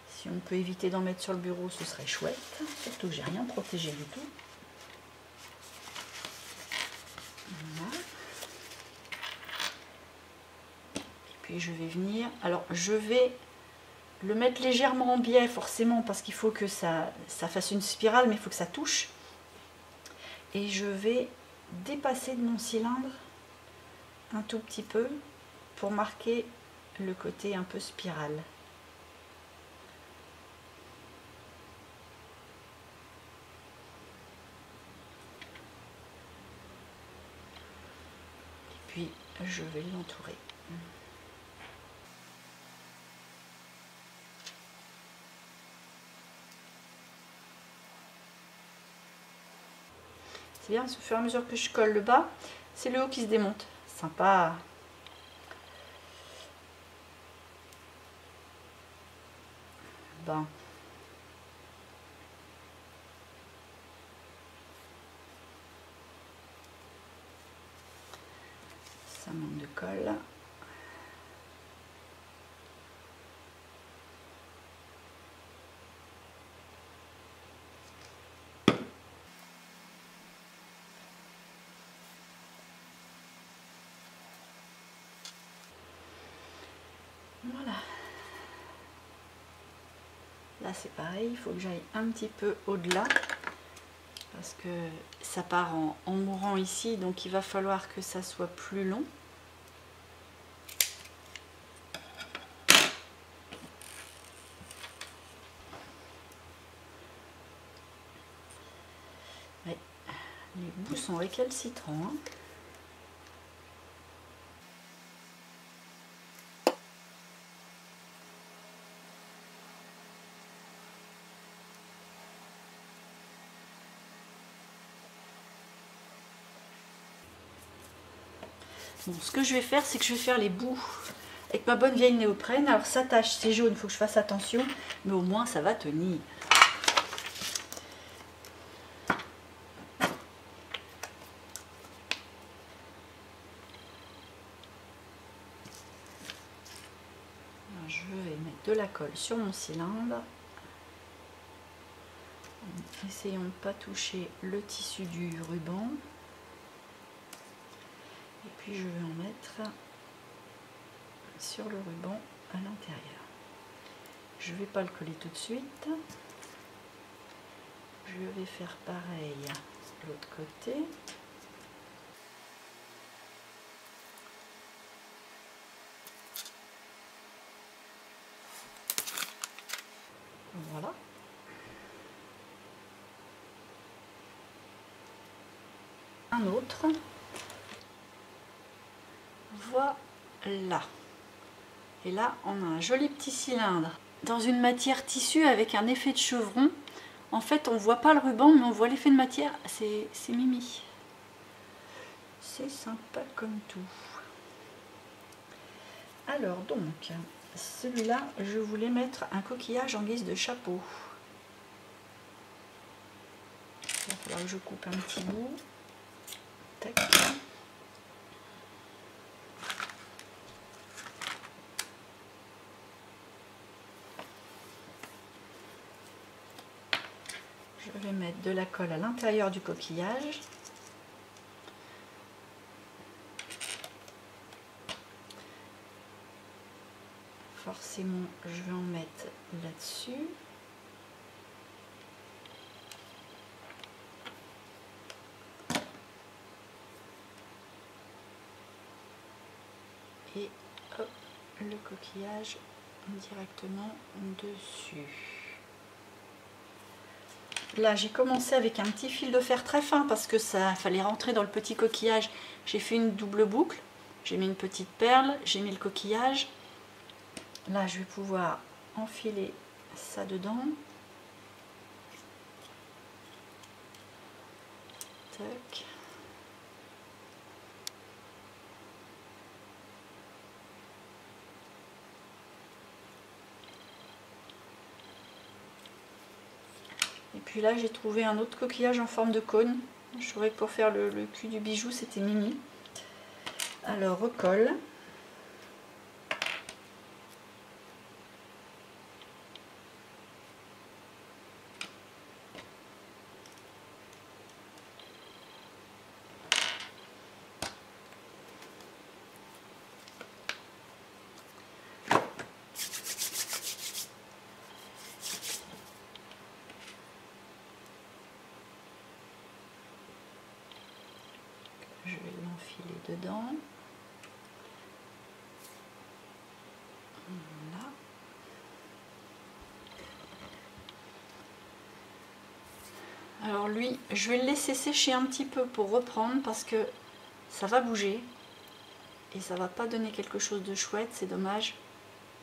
Si on peut éviter d'en mettre sur le bureau, ce serait chouette. Surtout que j'ai rien protégé du tout. Voilà. Et puis je vais venir. Alors je vais le mettre légèrement en biais forcément parce qu'il faut que ça fasse une spirale, mais il faut que ça touche. Et je vais dépasser de mon cylindre un tout petit peu pour marquer le côté un peu spirale. Et puis je vais l'entourer. C'est bien, au fur et à mesure que je colle le bas, c'est le haut qui se démonte. Sympa. Bon. Ça manque de colle. Voilà. Là c'est pareil, il faut que j'aille un petit peu au-delà parce que ça part en mourant ici, donc il va falloir que ça soit plus long. Ouais, les bouts sont récalcitrants, hein. Bon, ce que je vais faire, c'est que je vais faire les bouts avec ma bonne vieille néoprène. Alors ça tâche, c'est jaune, il faut que je fasse attention, mais au moins ça va tenir. Alors, je vais mettre de la colle sur mon cylindre. Essayons de ne pas toucher le tissu du ruban. Et puis je vais en mettre sur le ruban à l'intérieur. Je ne vais pas le coller tout de suite. Je vais faire pareil de l'autre côté. un autre. Voilà. Et là, on a un joli petit cylindre dans une matière tissu avec un effet de chevron. En fait, on ne voit pas le ruban, mais on voit l'effet de matière. C'est mimi. C'est sympa comme tout. Alors donc, celui-là, je voulais mettre un coquillage en guise de chapeau. Il va falloir que je coupe un petit bout. Tac. Je vais mettre de la colle à l'intérieur du coquillage. Forcément, je vais en mettre là-dessus. Et hop, le coquillage directement dessus. Là, j'ai commencé avec un petit fil de fer très fin parce que ça fallait rentrer dans le petit coquillage. J'ai fait une double boucle, j'ai mis une petite perle, j'ai mis le coquillage. Là, je vais pouvoir enfiler ça dedans. Tac. Et puis là, j'ai trouvé un autre coquillage en forme de cône. Je trouvais que pour faire le cul du bijou, c'était mimi. Alors, recolle. Je vais l'enfiler dedans. Voilà. Alors lui, je vais le laisser sécher un petit peu pour reprendre parce que ça va bouger et ça va pas donner quelque chose de chouette, c'est dommage.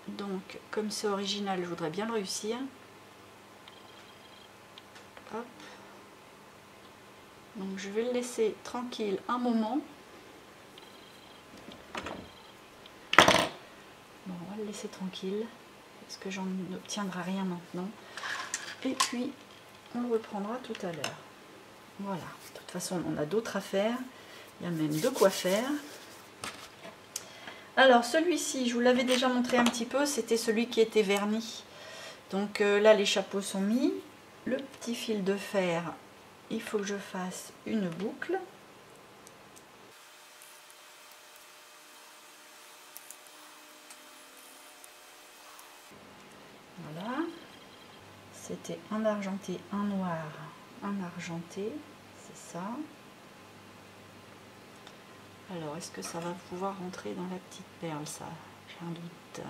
Donc comme c'est original, je voudrais bien le réussir. Hop. Donc je vais le laisser tranquille un moment. Bon, on va le laisser tranquille parce que j'en obtiendrai rien maintenant. Et puis on le reprendra tout à l'heure. Voilà, de toute façon on a d'autres à faire. Il y a même de quoi faire. Alors celui-ci, je vous l'avais déjà montré un petit peu, c'était celui qui était verni. Donc là les chapeaux sont mis. Le petit fil de fer, il faut que je fasse une boucle. Voilà. C'était un argenté, un noir, un argenté, c'est ça. Alors, est-ce que ça va pouvoir rentrer dans la petite perle, ça? J'ai un doute.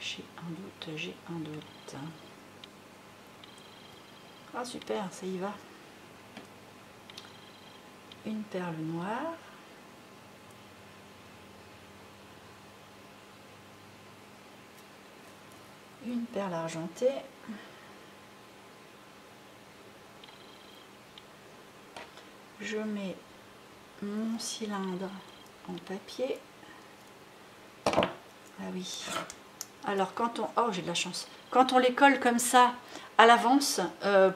J'ai un doute, j'ai un doute. Ah super, ça y va. Une perle noire. Une perle argentée. Je mets mon cylindre en papier. Ah oui. Alors quand on... Oh, j'ai de la chance. Quand on les colle comme ça à l'avance,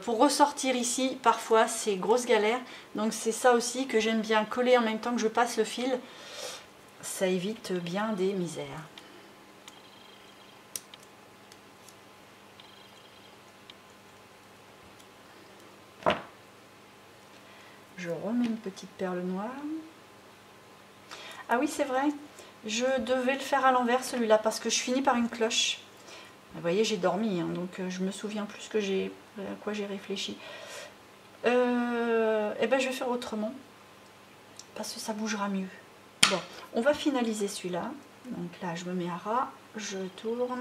pour ressortir ici, parfois c'est grosse galère. Donc c'est ça aussi que j'aime bien coller en même temps que je passe le fil. Ça évite bien des misères. Je remets une petite perle noire. Ah oui, c'est vrai, je devais le faire à l'envers celui-là parce que je finis par une cloche. Vous voyez, j'ai dormi, hein, donc je me souviens plus à quoi j'ai réfléchi. Et ben, je vais faire autrement parce que ça bougera mieux. Bon, on va finaliser celui-là. Donc là, je me mets à ras, je tourne.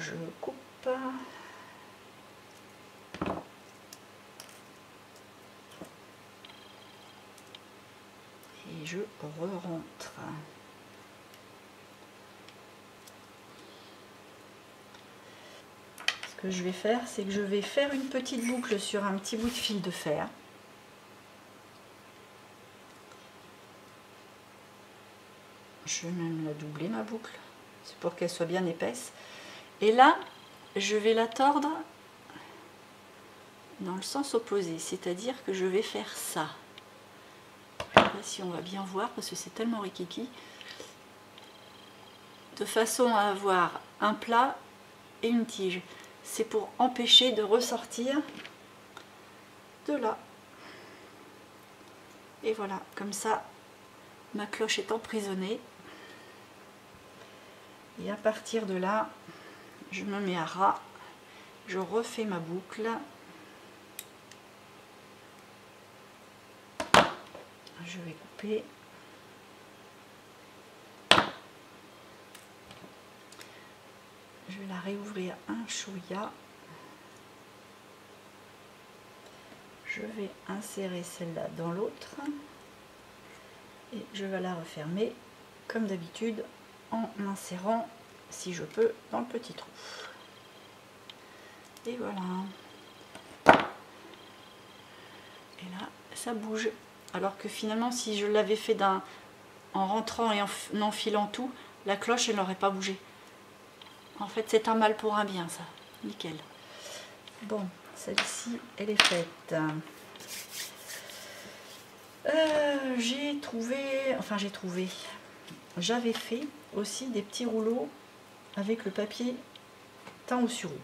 je coupe. Et je re-rentre. Ce que je vais faire, c'est que je vais faire une petite boucle sur un petit bout de fil de fer. Je vais même la doubler, ma boucle. C'est pour qu'elle soit bien épaisse. Et là, je vais la tordre dans le sens opposé. C'est-à-dire que je vais faire ça. Je ne sais pas si on va bien voir parce que c'est tellement rikiki. De façon à avoir un plat et une tige. C'est pour empêcher de ressortir de là. Et voilà, comme ça, ma cloche est emprisonnée. Et à partir de là, je me mets à ras. Je refais ma boucle. Je vais couper. Je vais la réouvrir un chouïa. Je vais insérer celle-là dans l'autre. Et je vais la refermer comme d'habitude en insérant, si je peux, dans le petit trou. Et voilà. Et là, ça bouge. Alors que finalement, si je l'avais fait en rentrant et en enfilant tout, la cloche, elle n'aurait pas bougé. En fait, c'est un mal pour un bien, ça. Nickel. Bon, celle-ci, elle est faite. J'avais fait aussi des petits rouleaux avec le papier teint au sureau.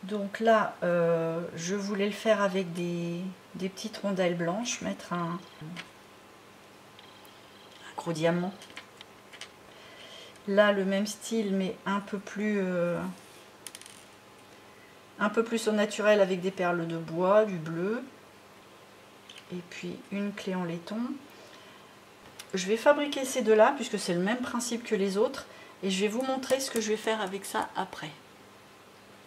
Donc là, je voulais le faire avec des petites rondelles blanches, mettre un gros diamant. Là, le même style, mais un peu plus au naturel avec des perles de bois, du bleu. Et puis une clé en laiton. Je vais fabriquer ces deux-là, puisque c'est le même principe que les autres. Et je vais vous montrer ce que je vais faire avec ça après.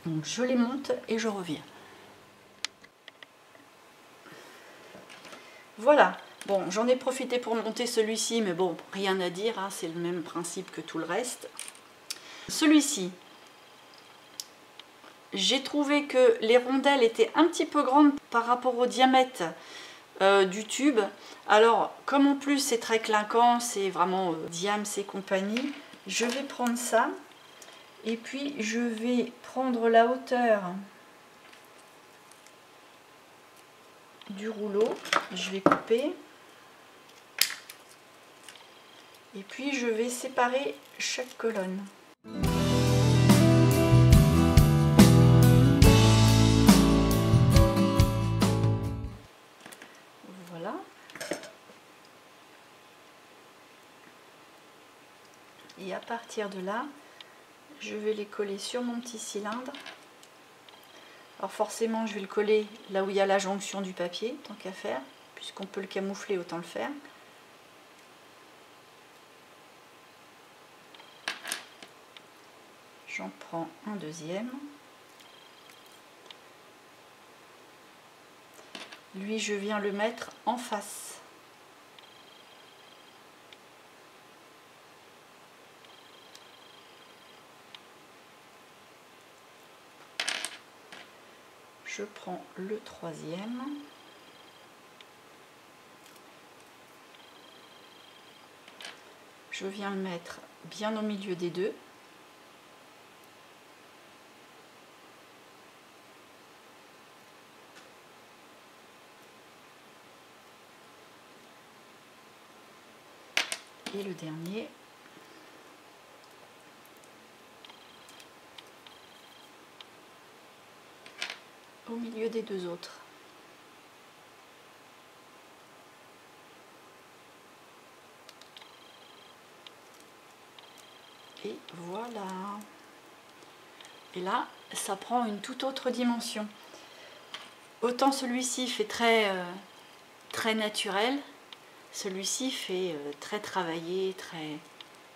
Donc je les monte et je reviens. Voilà. Bon, j'en ai profité pour monter celui-ci, mais bon, rien à dire, hein, c'est le même principe que tout le reste. Celui-ci, j'ai trouvé que les rondelles étaient un petit peu grandes par rapport au diamètre du tube. Alors, comme en plus c'est très clinquant, c'est vraiment Diams et compagnie, je vais prendre ça. Et puis, je vais prendre la hauteur du rouleau. Je vais couper. Et puis je vais séparer chaque colonne. Voilà. Et à partir de là, je vais les coller sur mon petit cylindre. Alors forcément, je vais le coller là où il y a la jonction du papier, tant qu'à faire, puisqu'on peut le camoufler, autant le faire. J'en prends un deuxième. Lui, je viens le mettre en face. Je prends le troisième. Je viens le mettre bien au milieu des deux. Et le dernier, au milieu des deux autres. Et voilà. Et là, ça prend une toute autre dimension. Autant celui-ci fait très naturel, celui-ci fait très travaillé, très...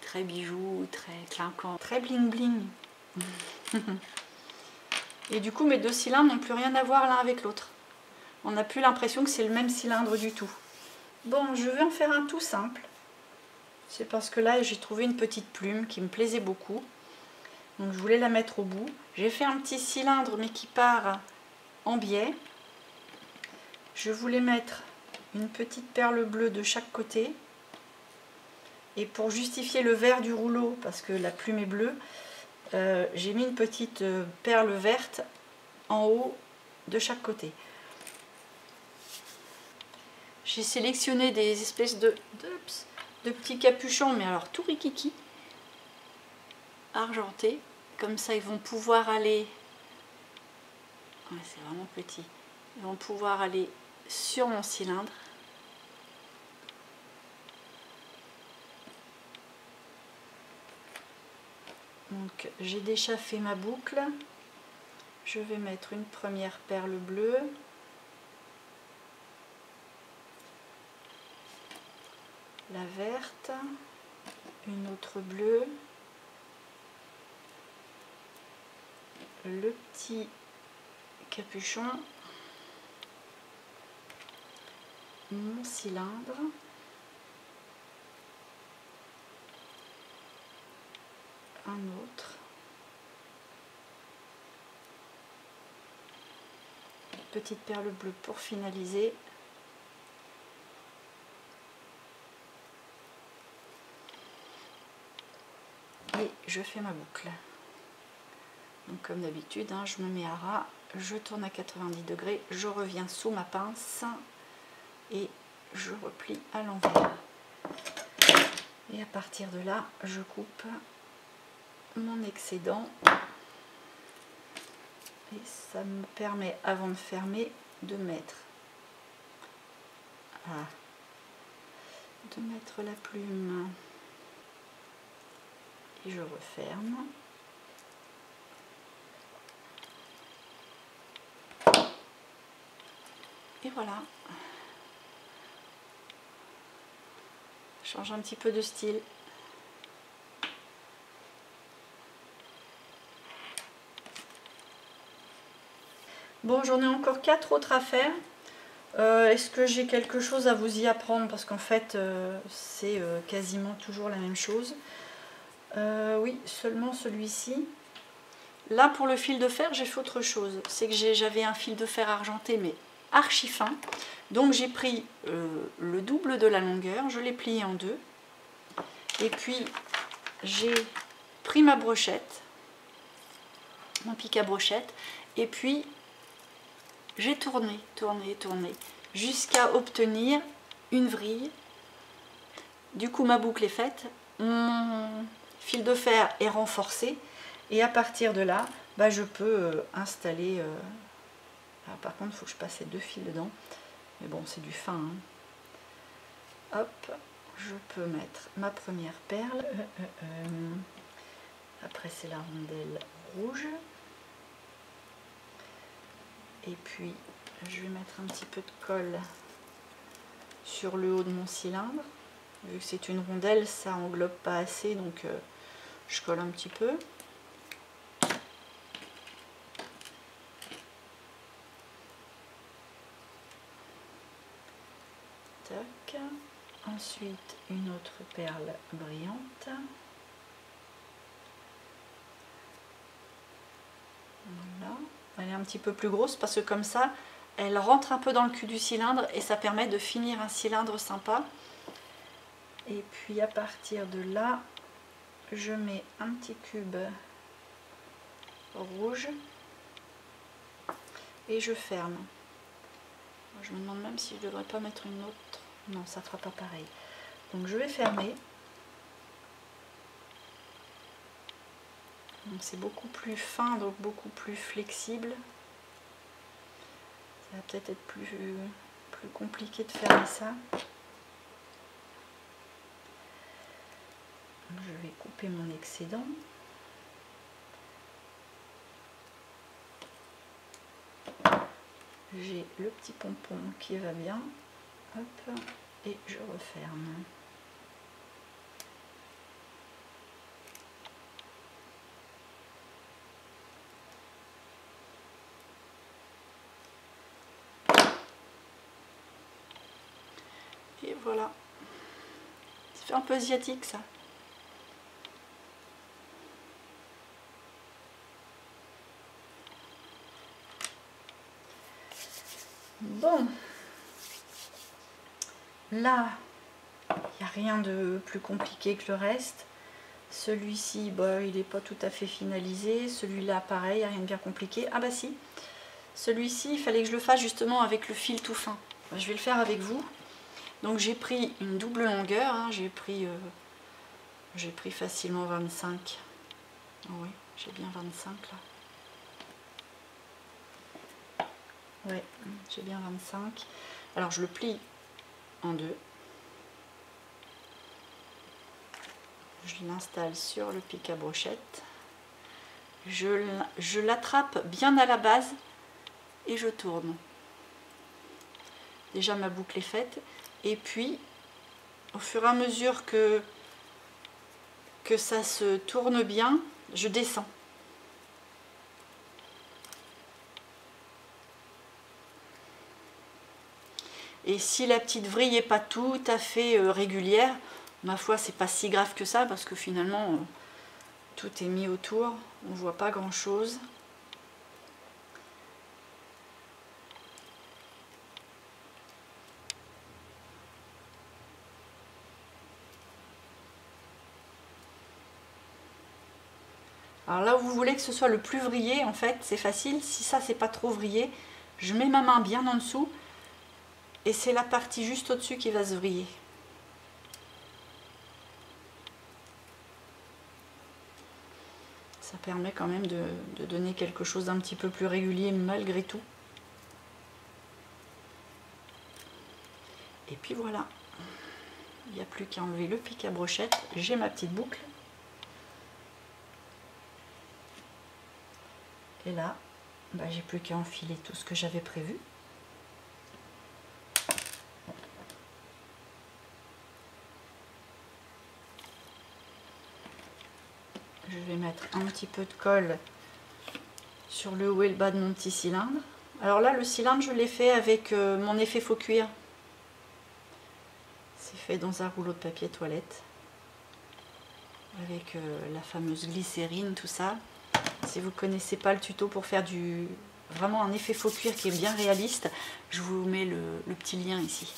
très bijou, très clinquant, très bling bling. Et du coup mes deux cylindres n'ont plus rien à voir l'un avec l'autre. On n'a plus l'impression que c'est le même cylindre du tout. Bon, je vais en faire un tout simple. C'est parce que là j'ai trouvé une petite plume qui me plaisait beaucoup. Donc je voulais la mettre au bout. J'ai fait un petit cylindre mais qui part en biais. Je voulais mettre une petite perle bleue de chaque côté. Et pour justifier le vert du rouleau, parce que la plume est bleue, j'ai mis une petite perle verte en haut de chaque côté. J'ai sélectionné des espèces de petits capuchons, mais alors tout rikiki, argentés. Comme ça, ils vont pouvoir aller... Ouais, c'est vraiment petit. Ils vont pouvoir aller sur mon cylindre. Donc, j'ai déjà fait ma boucle. Je vais mettre une première perle bleue. La verte. Une autre bleue. Le petit capuchon, mon cylindre, un autre, petite perle bleue pour finaliser, et je fais ma boucle. Donc comme d'habitude, hein, je me mets à ras, je tourne à 90 degrés, je reviens sous ma pince et je replie à l'envers. Et à partir de là, je coupe mon excédent. Et ça me permet, avant de fermer, de mettre la plume. Et je referme. Et voilà, change un petit peu de style. Bon, j'en ai encore 4 autres à faire. Est-ce que j'ai quelque chose à vous y apprendre? Parce qu'en fait, c'est quasiment toujours la même chose. Oui, seulement celui-ci. Là, pour le fil de fer, j'ai fait autre chose. C'est que j'avais un fil de fer argenté, mais archi fin. Donc j'ai pris le double de la longueur, je l'ai plié en deux. Et puis j'ai pris ma brochette, mon pic à brochette, et puis j'ai tourné, jusqu'à obtenir une vrille. Du coup ma boucle est faite, mon fil de fer est renforcé, et à partir de là, bah, je peux installer... Alors, par contre, il faut que je passe ces deux fils dedans. Mais bon, c'est du fin. Hein. Hop, je peux mettre ma première perle. Après, c'est la rondelle rouge. Et puis, je vais mettre un petit peu de colle sur le haut de mon cylindre. Vu que c'est une rondelle, ça englobe pas assez, donc je colle un petit peu. Tac. Ensuite, une autre perle brillante. Voilà. Elle est un petit peu plus grosse parce que comme ça, elle rentre un peu dans le cul du cylindre et ça permet de finir un cylindre sympa. Et puis à partir de là, je mets un petit cube rouge et je ferme. Je me demande même si je ne devrais pas mettre une autre. Non, ça ne fera pas pareil. Donc je vais fermer. C'est beaucoup plus fin, donc beaucoup plus flexible. Ça va peut-être être plus compliqué de fermer ça. Donc je vais couper mon excédent. J'ai le petit pompon qui va bien. Hop, et je referme. voilà. Ça fait un peu asiatique ça. Bon, là, il n'y a rien de plus compliqué que le reste. Celui-ci, bah, il n'est pas tout à fait finalisé. Celui-là, pareil, il n'y a rien de bien compliqué. Ah bah si, celui-ci, il fallait que je le fasse justement avec le fil tout fin. Je vais le faire avec vous. Donc j'ai pris une double longueur, hein. J'ai pris facilement 25. Oh oui, j'ai bien 25 là. Ouais, j'ai bien 25. Alors je le plie en deux. Je l'installe sur le pic à brochette. Je l'attrape bien à la base et je tourne. Déjà ma boucle est faite. Et puis, au fur et à mesure que ça se tourne bien, je descends. Et si la petite vrille n'est pas tout à fait régulière, ma foi, c'est pas si grave que ça, parce que finalement, tout est mis autour, on ne voit pas grand chose. Alors là où vous voulez que ce soit le plus vrillé, en fait, c'est facile. Si ça, c'est pas trop vrillé, je mets ma main bien en dessous et c'est la partie juste au-dessus qui va se vriller. Ça permet quand même de donner quelque chose d'un petit peu plus régulier malgré tout. Et puis voilà, il n'y a plus qu'à enlever le pic à brochette. J'ai ma petite boucle. Et là, bah, j'ai plus qu'à enfiler tout ce que j'avais prévu. Je vais mettre un petit peu de colle sur le haut et le bas de mon petit cylindre. Alors là, le cylindre, je l'ai fait avec mon effet faux cuir. C'est fait dans un rouleau de papier toilette. Avec la fameuse glycérine, tout ça. Si vous ne connaissez pas le tuto pour faire vraiment un effet faux cuir qui est bien réaliste, je vous mets le petit lien ici.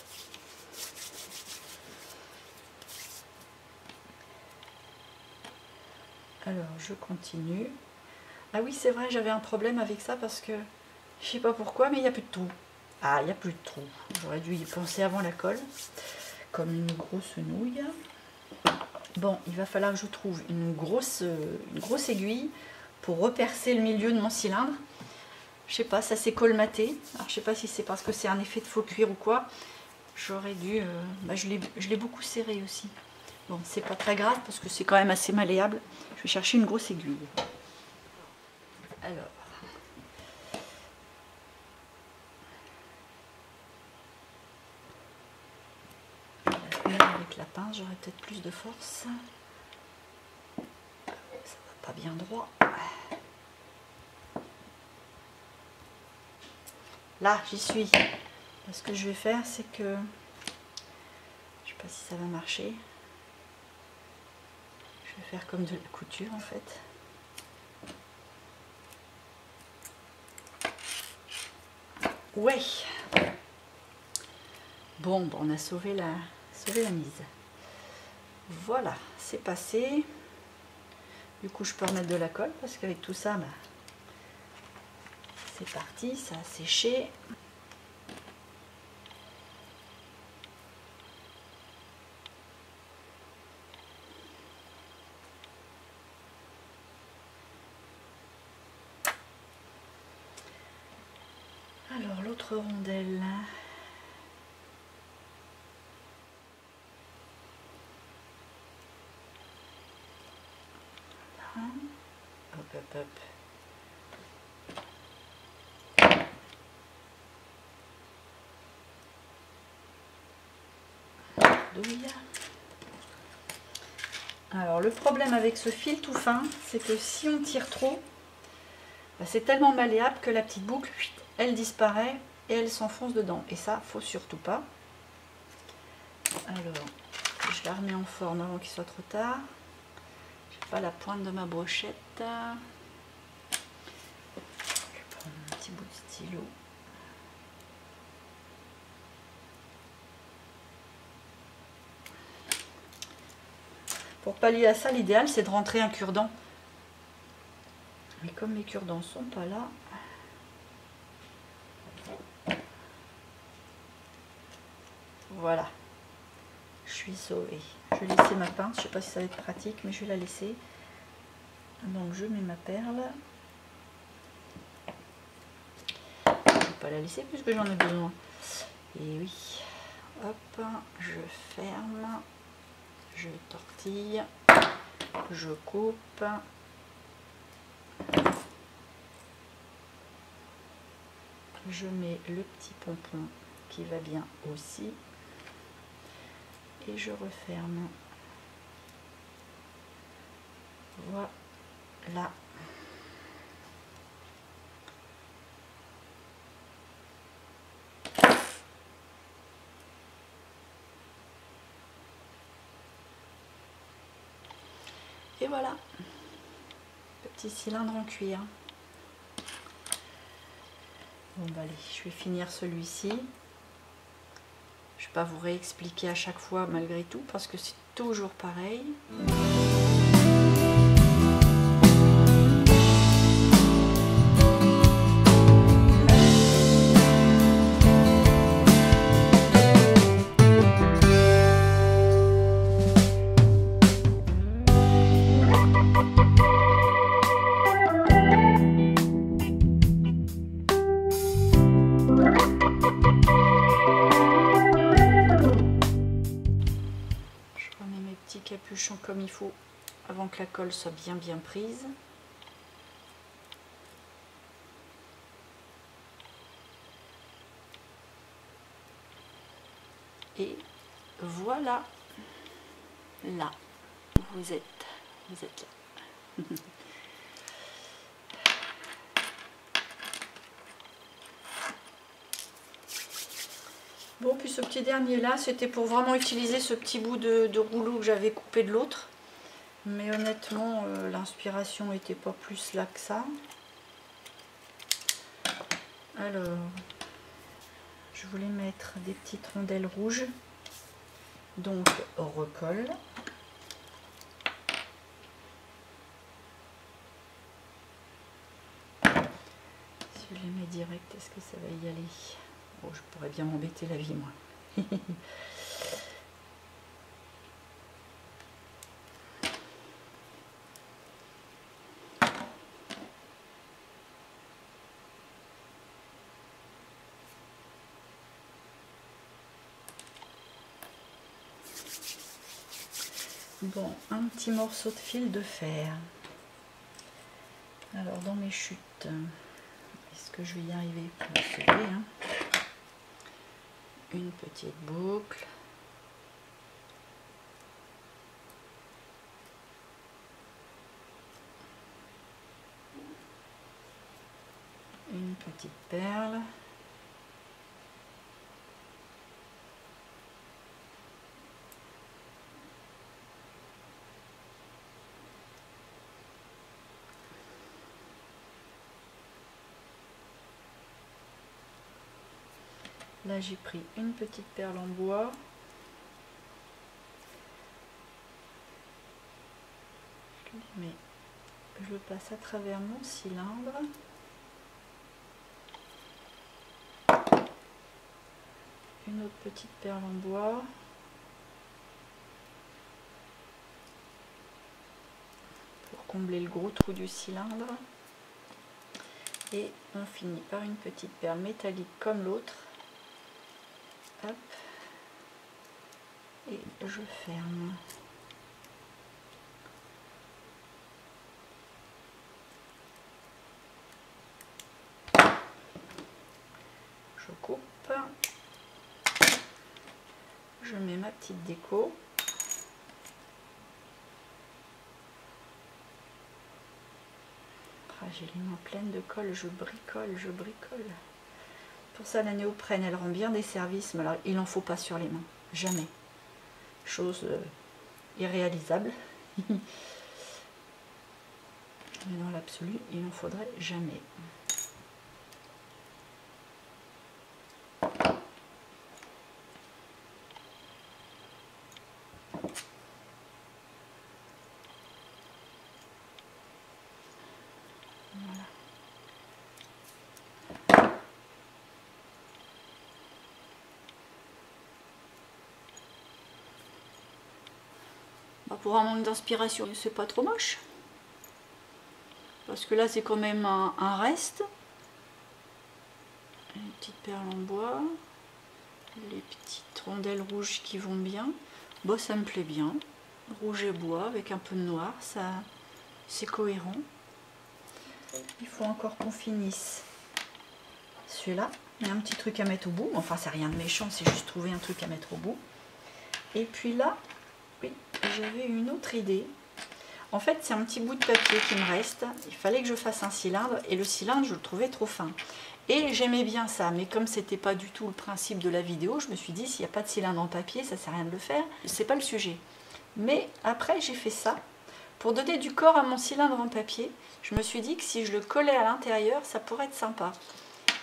Alors je continue. Ah oui, c'est vrai, j'avais un problème avec ça parce que je sais pas pourquoi, mais il n'y a plus de trou. Ah, il n'y a plus de trou. J'aurais dû y penser avant la colle, comme une grosse nouille. Bon, il va falloir que je trouve une grosse aiguille pour repercer le milieu de mon cylindre. Je sais pas, ça s'est colmaté. Alors je sais pas si c'est parce que c'est un effet de faux cuir ou quoi. J'aurais dû... je l'ai beaucoup serré aussi. Bon, c'est pas très grave parce que c'est quand même assez malléable. Je vais chercher une grosse aiguille. Alors... avec la pince, j'aurai peut-être plus de force. Ça va pas bien droit. Là, j'y suis. Ce que je vais faire, c'est que... Je sais pas si ça va marcher. Je vais faire comme de la couture, en fait. Ouais. Bon, on a sauvé la mise. Voilà, c'est passé. Du coup, je peux remettre de la colle parce qu'avec tout ça, c'est parti, ça a séché. Alors, l'autre rondelle. Hop, hop, hop. Douille. Alors le problème avec ce fil tout fin, c'est que si on tire trop, c'est tellement malléable que la petite boucle, elle disparaît et elle s'enfonce dedans. Et ça, faut surtout pas. Alors, je la remets en forme avant qu'il soit trop tard. J'ai pas la pointe de ma brochette. Je vais prendre un petit bout de stylo. Pour pallier à ça, l'idéal c'est de rentrer un cure-dent. Mais comme mes cure-dents sont pas là, voilà, je suis sauvée. Je vais laisser ma pince, je sais pas si ça va être pratique, mais je vais la laisser. Donc je mets ma perle. Je ne vais pas la laisser puisque j'en ai besoin. Et oui, hop, je ferme, je tortille, je coupe. Je mets le petit pompon qui va bien aussi. Et je referme. Voilà. Et voilà. Petit cylindre en cuir. Bon bah allez, je vais finir celui-ci. Je ne vais pas vous réexpliquer à chaque fois malgré tout parce que c'est toujours pareil. Capuchon comme il faut avant que la colle soit bien prise. Et voilà, là vous êtes là. Bon, puis ce petit dernier là, c'était pour vraiment utiliser ce petit bout de rouleau que j'avais coupé de l'autre. Mais honnêtement, l'inspiration n'était pas plus là que ça. Alors, je voulais mettre des petites rondelles rouges. Donc, recolle. Si je les mets direct, est-ce que ça va y aller ? Bon, je pourrais bien m'embêter la vie, moi. Bon, un petit morceau de fil de fer. Alors, dans mes chutes, est-ce que je vais y arriver pour le sauver, hein ? Une petite boucle. Une petite perle. Là, j'ai pris une petite perle en bois. Je le passe à travers mon cylindre. Une autre petite perle en bois. Pour combler le gros trou du cylindre. Et on finit par une petite perle métallique comme l'autre. Hop, et je ferme. Je coupe. Je mets ma petite déco. Ah, j'ai les mains pleines de colle, je bricole, je bricole. Pour ça, la néoprène, elle rend bien des services, mais alors il n'en faut pas sur les mains, jamais. chose irréalisable. Mais dans l'absolu, il n'en faudrait jamais. Pour un manque d'inspiration, c'est pas trop moche. Parce que là, c'est quand même un reste. Une petite perle en bois. Les petites rondelles rouges qui vont bien. Bon, ça me plaît bien. Rouge et bois avec un peu de noir, ça, c'est cohérent. Il faut encore qu'on finisse celui-là. Il y a un petit truc à mettre au bout. Enfin, c'est rien de méchant, c'est juste trouver un truc à mettre au bout. Et puis là, oui, j'avais une autre idée. En fait, c'est un petit bout de papier qui me reste. Il fallait que je fasse un cylindre et le cylindre, je le trouvais trop fin. Et j'aimais bien ça, mais comme c'était pas du tout le principe de la vidéo, je me suis dit, s'il n'y a pas de cylindre en papier, ça sert à rien de le faire. C'est pas le sujet. Mais après, j'ai fait ça. Pour donner du corps à mon cylindre en papier, je me suis dit que si je le collais à l'intérieur, ça pourrait être sympa.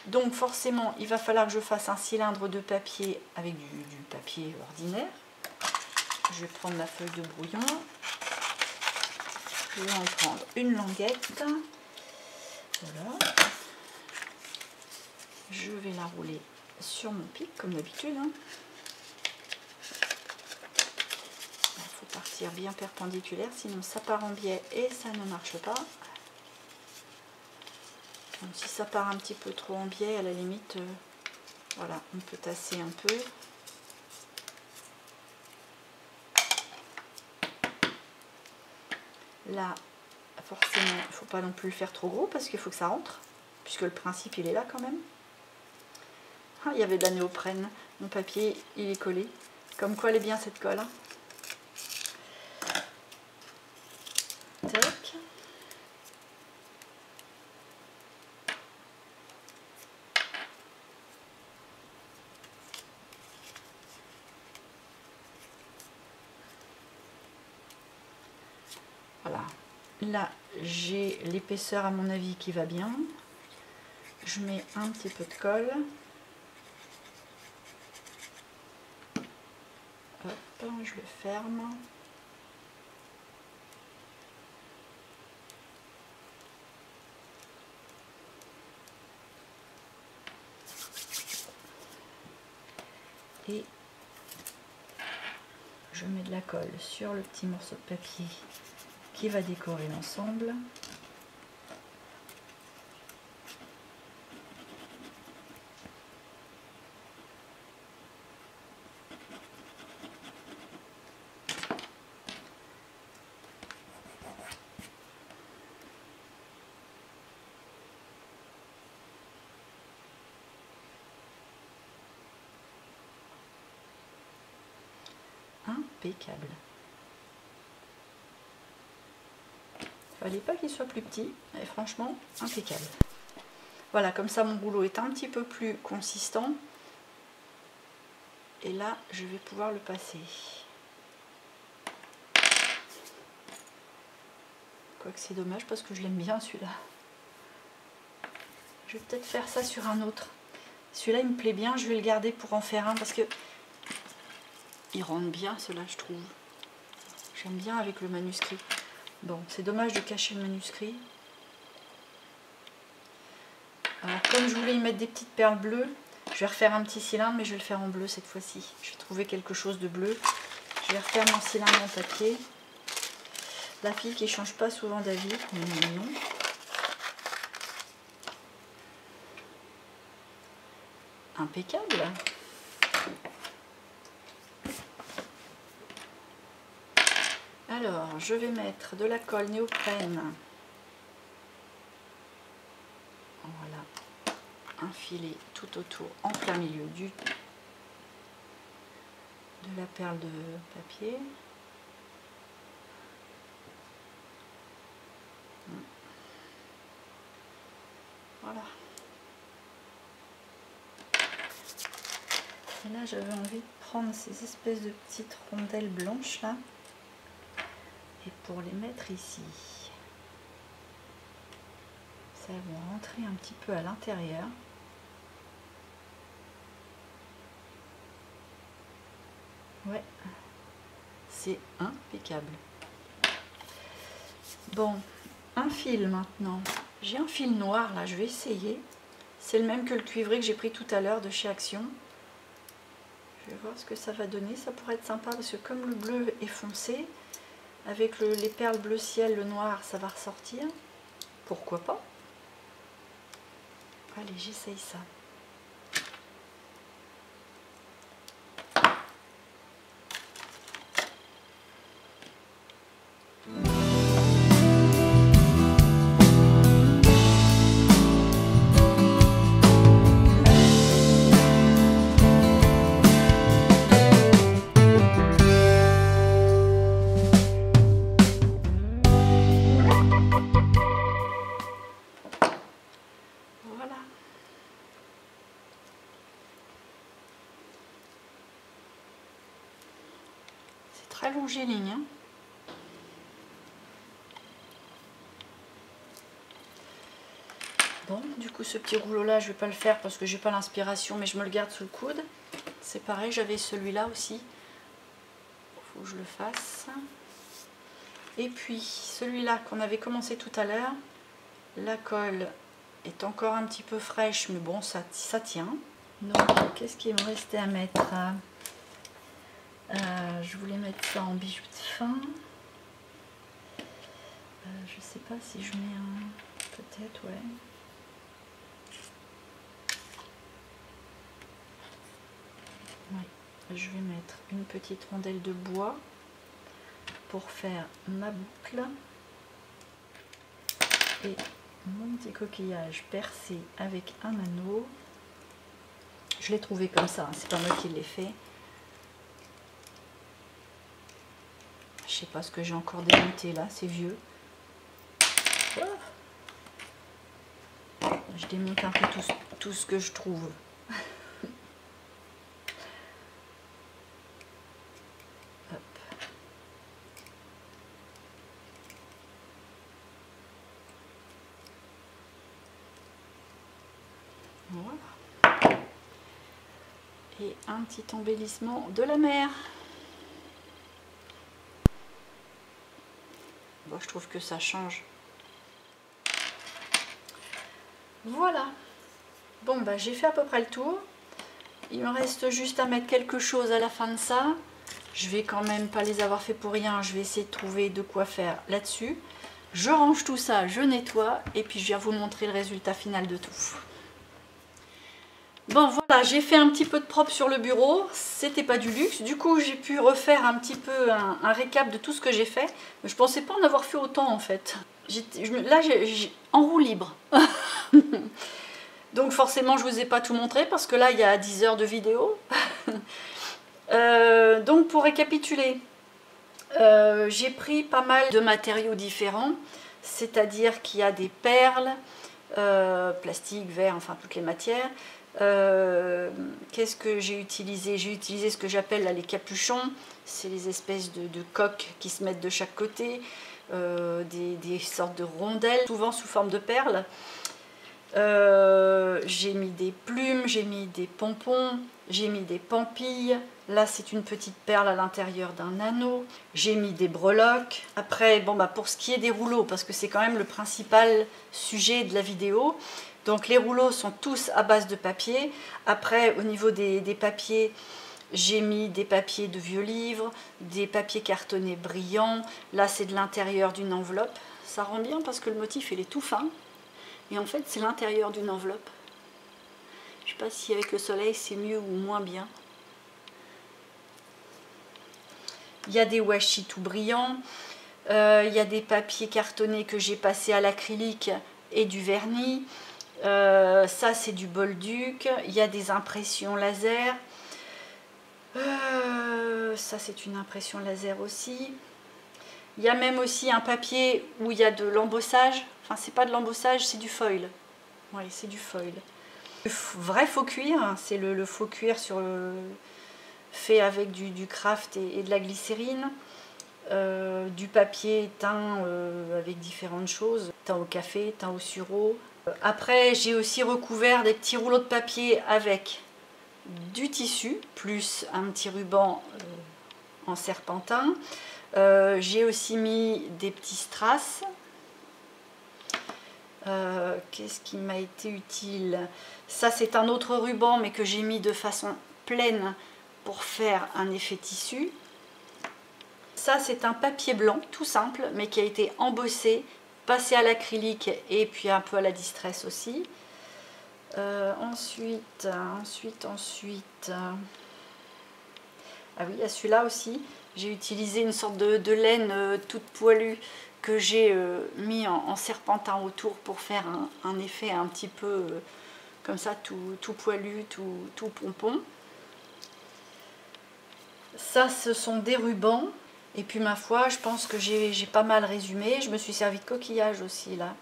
Donc forcément, il va falloir que je fasse un cylindre de papier avec du papier ordinaire. Je vais prendre ma feuille de brouillon. Je vais en prendre une languette. Voilà. Je vais la rouler sur mon pic, comme d'habitude. Il faut partir bien perpendiculaire, sinon ça part en biais et ça ne marche pas. Donc, si ça part un petit peu trop en biais, à la limite, voilà, on peut tasser un peu. Là, forcément, il ne faut pas non plus le faire trop gros parce qu'il faut que ça rentre, puisque le principe, il est là quand même. Ah, il y avait de la néoprène. Mon papier, il est collé. Comme quoi, elle est bien cette colle. Hein. Tac. Voilà. Là, j'ai l'épaisseur à mon avis qui va bien. Je mets un petit peu de colle. Hop, je le ferme. Et je mets de la colle sur le petit morceau de papier qui va décorer l'ensemble. Impeccable. Fallait pas qu'il soit plus petit, et franchement, impeccable. Voilà, comme ça mon rouleau est un petit peu plus consistant. Et là, je vais pouvoir le passer. Quoique c'est dommage parce que je l'aime bien celui-là. Je vais peut-être faire ça sur un autre. Celui-là, il me plaît bien, je vais le garder pour en faire un parce que il rentre bien, cela je trouve. J'aime bien avec le manuscrit. Bon, c'est dommage de cacher le manuscrit. Alors, comme je voulais y mettre des petites perles bleues, je vais refaire un petit cylindre, mais je vais le faire en bleu cette fois-ci. Je vais trouver quelque chose de bleu. Je vais refaire mon cylindre en papier. La fille qui ne change pas souvent d'avis. Non. Impeccable. Alors, je vais mettre de la colle néoprène. Voilà. Un filet tout autour, en plein milieu de la perle de papier. Voilà. Et là, j'avais envie de prendre ces espèces de petites rondelles blanches là et pour les mettre ici. Ça va rentrer un petit peu à l'intérieur. Ouais, c'est impeccable. Bon, un fil maintenant. J'ai un fil noir là, je vais essayer. C'est le même que le cuivré que j'ai pris tout à l'heure de chez Action. Je vais voir ce que ça va donner. Ça pourrait être sympa parce que comme le bleu est foncé, avec les perles bleu ciel, le noir, ça va ressortir. Pourquoi pas? Allez, j'essaye ça. Très longiligne. Hein. Bon, du coup, ce petit rouleau là, je vais pas le faire parce que j'ai pas l'inspiration, mais je me le garde sous le coude. C'est pareil, j'avais celui-là aussi. Faut que je le fasse. Et puis, celui-là qu'on avait commencé tout à l'heure, la colle est encore un petit peu fraîche, mais bon, ça tient. Donc, qu'est-ce qu'il me restait à mettre? Je voulais mettre ça en bijoux de fin. Je sais pas si je mets un... Peut-être, ouais. Oui, je vais mettre une petite rondelle de bois pour faire ma boucle. Et mon petit coquillage percé avec un anneau. Je l'ai trouvé comme ça, hein, c'est pas moi qui l'ai fait. Je sais pas ce que j'ai encore démonté là, c'est vieux. Je démonte un peu tout ce que je trouve. Hop. Voilà. Et un petit embellissement de la mer. Bon, je trouve que ça change. Voilà. Bon, bah j'ai fait à peu près le tour. Il me reste juste à mettre quelque chose à la fin de ça. Je vais quand même pas les avoir fait pour rien. Je vais essayer de trouver de quoi faire là-dessus. Je range tout ça, je nettoie et puis je viens vous montrer le résultat final de tout. Bon voilà, j'ai fait un petit peu de propre sur le bureau, c'était pas du luxe, du coup j'ai pu refaire un petit peu un récap de tout ce que j'ai fait, mais je pensais pas en avoir fait autant en fait. Là j'ai en roue libre. Donc forcément je vous ai pas tout montré parce que là il y a 10 heures de vidéo. Donc pour récapituler, j'ai pris pas mal de matériaux différents, c'est-à-dire qu'il y a des perles, plastique, verre, enfin toutes les matières. Qu'est-ce que j'ai utilisé? J'ai utilisé ce que j'appelle les capuchons, c'est les espèces de coques qui se mettent de chaque côté, des sortes de rondelles, souvent sous forme de perles. J'ai mis des plumes, j'ai mis des pompons, j'ai mis des pampilles. Là c'est une petite perle à l'intérieur d'un anneau. J'ai mis des breloques. Après, bon, bah, pour ce qui est des rouleaux, parce que c'est quand même le principal sujet de la vidéo, donc les rouleaux sont tous à base de papier. Après, au niveau des papiers, j'ai mis des papiers de vieux livres, des papiers cartonnés brillants. Là c'est de l'intérieur d'une enveloppe. Ça rend bien parce que le motif il est tout fin. Et en fait c'est l'intérieur d'une enveloppe. Je ne sais pas si avec le soleil c'est mieux ou moins bien. Il y a des washi tout brillants. Il y a des papiers cartonnés que j'ai passés à l'acrylique et du vernis. Ça c'est du Bolduc. Il y a des impressions laser. Ça c'est une impression laser aussi. Il y a même aussi un papier où il y a de l'embossage. Enfin c'est pas de l'embossage, c'est du foil. Oui, c'est du foil. Le vrai faux cuir, c'est le faux cuir fait avec du craft et de la glycérine, du papier teint avec différentes choses, teint au café, teint au sureau. Après j'ai aussi recouvert des petits rouleaux de papier avec du tissu, plus un petit ruban en serpentin. J'ai aussi mis des petits strass. Qu'est-ce qui m'a été utile? Ça c'est un autre ruban mais que j'ai mis de façon pleine pour faire un effet tissu. Ça c'est un papier blanc tout simple mais qui a été embossé, passé à l'acrylique et puis un peu à la distress aussi. Ensuite, ah oui, à celui-là aussi, j'ai utilisé une sorte de laine toute poilue que j'ai mis en serpentin autour pour faire un effet un petit peu comme ça, tout poilu, tout pompon. Ça, ce sont des rubans. Et puis ma foi, je pense que j'ai pas mal résumé. Je me suis servi de coquillage aussi là.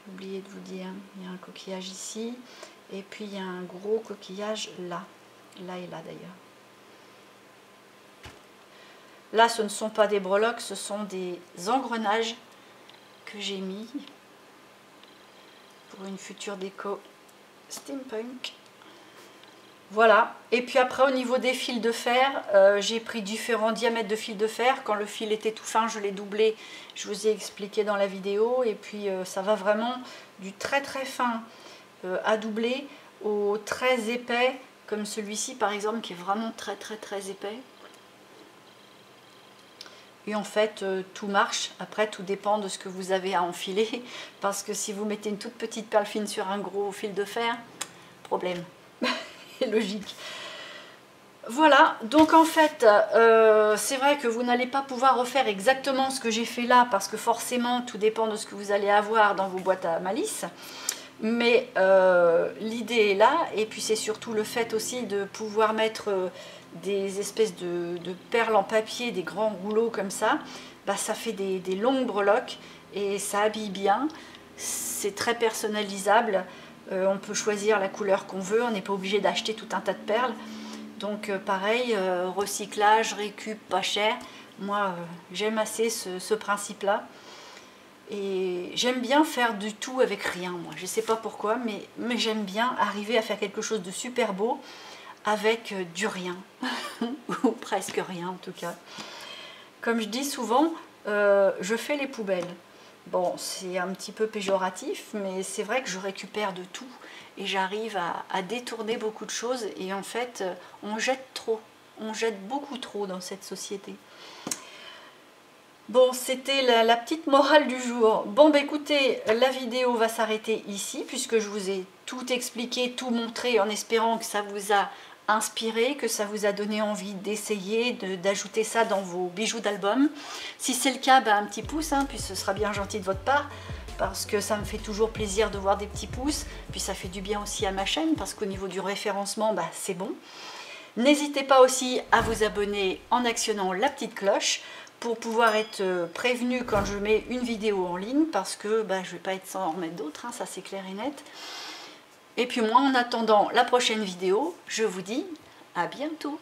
J'ai oublié de vous dire, il y a un coquillage ici. Et puis il y a un gros coquillage là. Là et là d'ailleurs. Là, ce ne sont pas des breloques, ce sont des engrenages que j'ai mis pour une future déco steampunk. Voilà. Et puis après, au niveau des fils de fer, j'ai pris différents diamètres de fils de fer. Quand le fil était tout fin, je l'ai doublé. Je vous ai expliqué dans la vidéo. Et puis, ça va vraiment du très très fin à doubler au très épais, comme celui-ci par exemple, qui est vraiment très très très épais. Et en fait, tout marche. Après, tout dépend de ce que vous avez à enfiler. Parce que si vous mettez une toute petite perle fine sur un gros fil de fer, problème. Logique. Voilà, donc en fait, c'est vrai que vous n'allez pas pouvoir refaire exactement ce que j'ai fait là. Parce que forcément, tout dépend de ce que vous allez avoir dans vos boîtes à malice. Mais l'idée est là. Et puis c'est surtout le fait aussi de pouvoir mettre... des espèces de perles en papier, des grands rouleaux comme ça, bah, ça fait des longues breloques et ça habille bien. C'est très personnalisable, on peut choisir la couleur qu'on veut, on n'est pas obligé d'acheter tout un tas de perles. Donc pareil, recyclage, récup, pas cher. Moi j'aime assez ce principe-là. Et j'aime bien faire du tout avec rien, moi. Je ne sais pas pourquoi, mais j'aime bien arriver à faire quelque chose de super beau avec du rien, ou presque rien en tout cas. Comme je dis souvent, je fais les poubelles. Bon, c'est un petit peu péjoratif, mais c'est vrai que je récupère de tout et j'arrive à détourner beaucoup de choses et en fait, on jette trop, on jette beaucoup trop dans cette société. Bon, c'était la petite morale du jour. Bon, bah écoutez, la vidéo va s'arrêter ici puisque je vous ai tout expliqué, tout montré en espérant que ça vous a inspiré, que ça vous a donné envie d'essayer, d'ajouter ça dans vos bijoux d'album. Si c'est le cas, bah, un petit pouce, hein, puis ce sera bien gentil de votre part, parce que ça me fait toujours plaisir de voir des petits pouces, puis ça fait du bien aussi à ma chaîne, parce qu'au niveau du référencement, bah, c'est bon. N'hésitez pas aussi à vous abonner en actionnant la petite cloche, pour pouvoir être prévenu quand je mets une vidéo en ligne, parce que bah, je ne vais pas être sans en remettre d'autres, hein, ça c'est clair et net. Et puis moi, en attendant la prochaine vidéo, je vous dis à bientôt.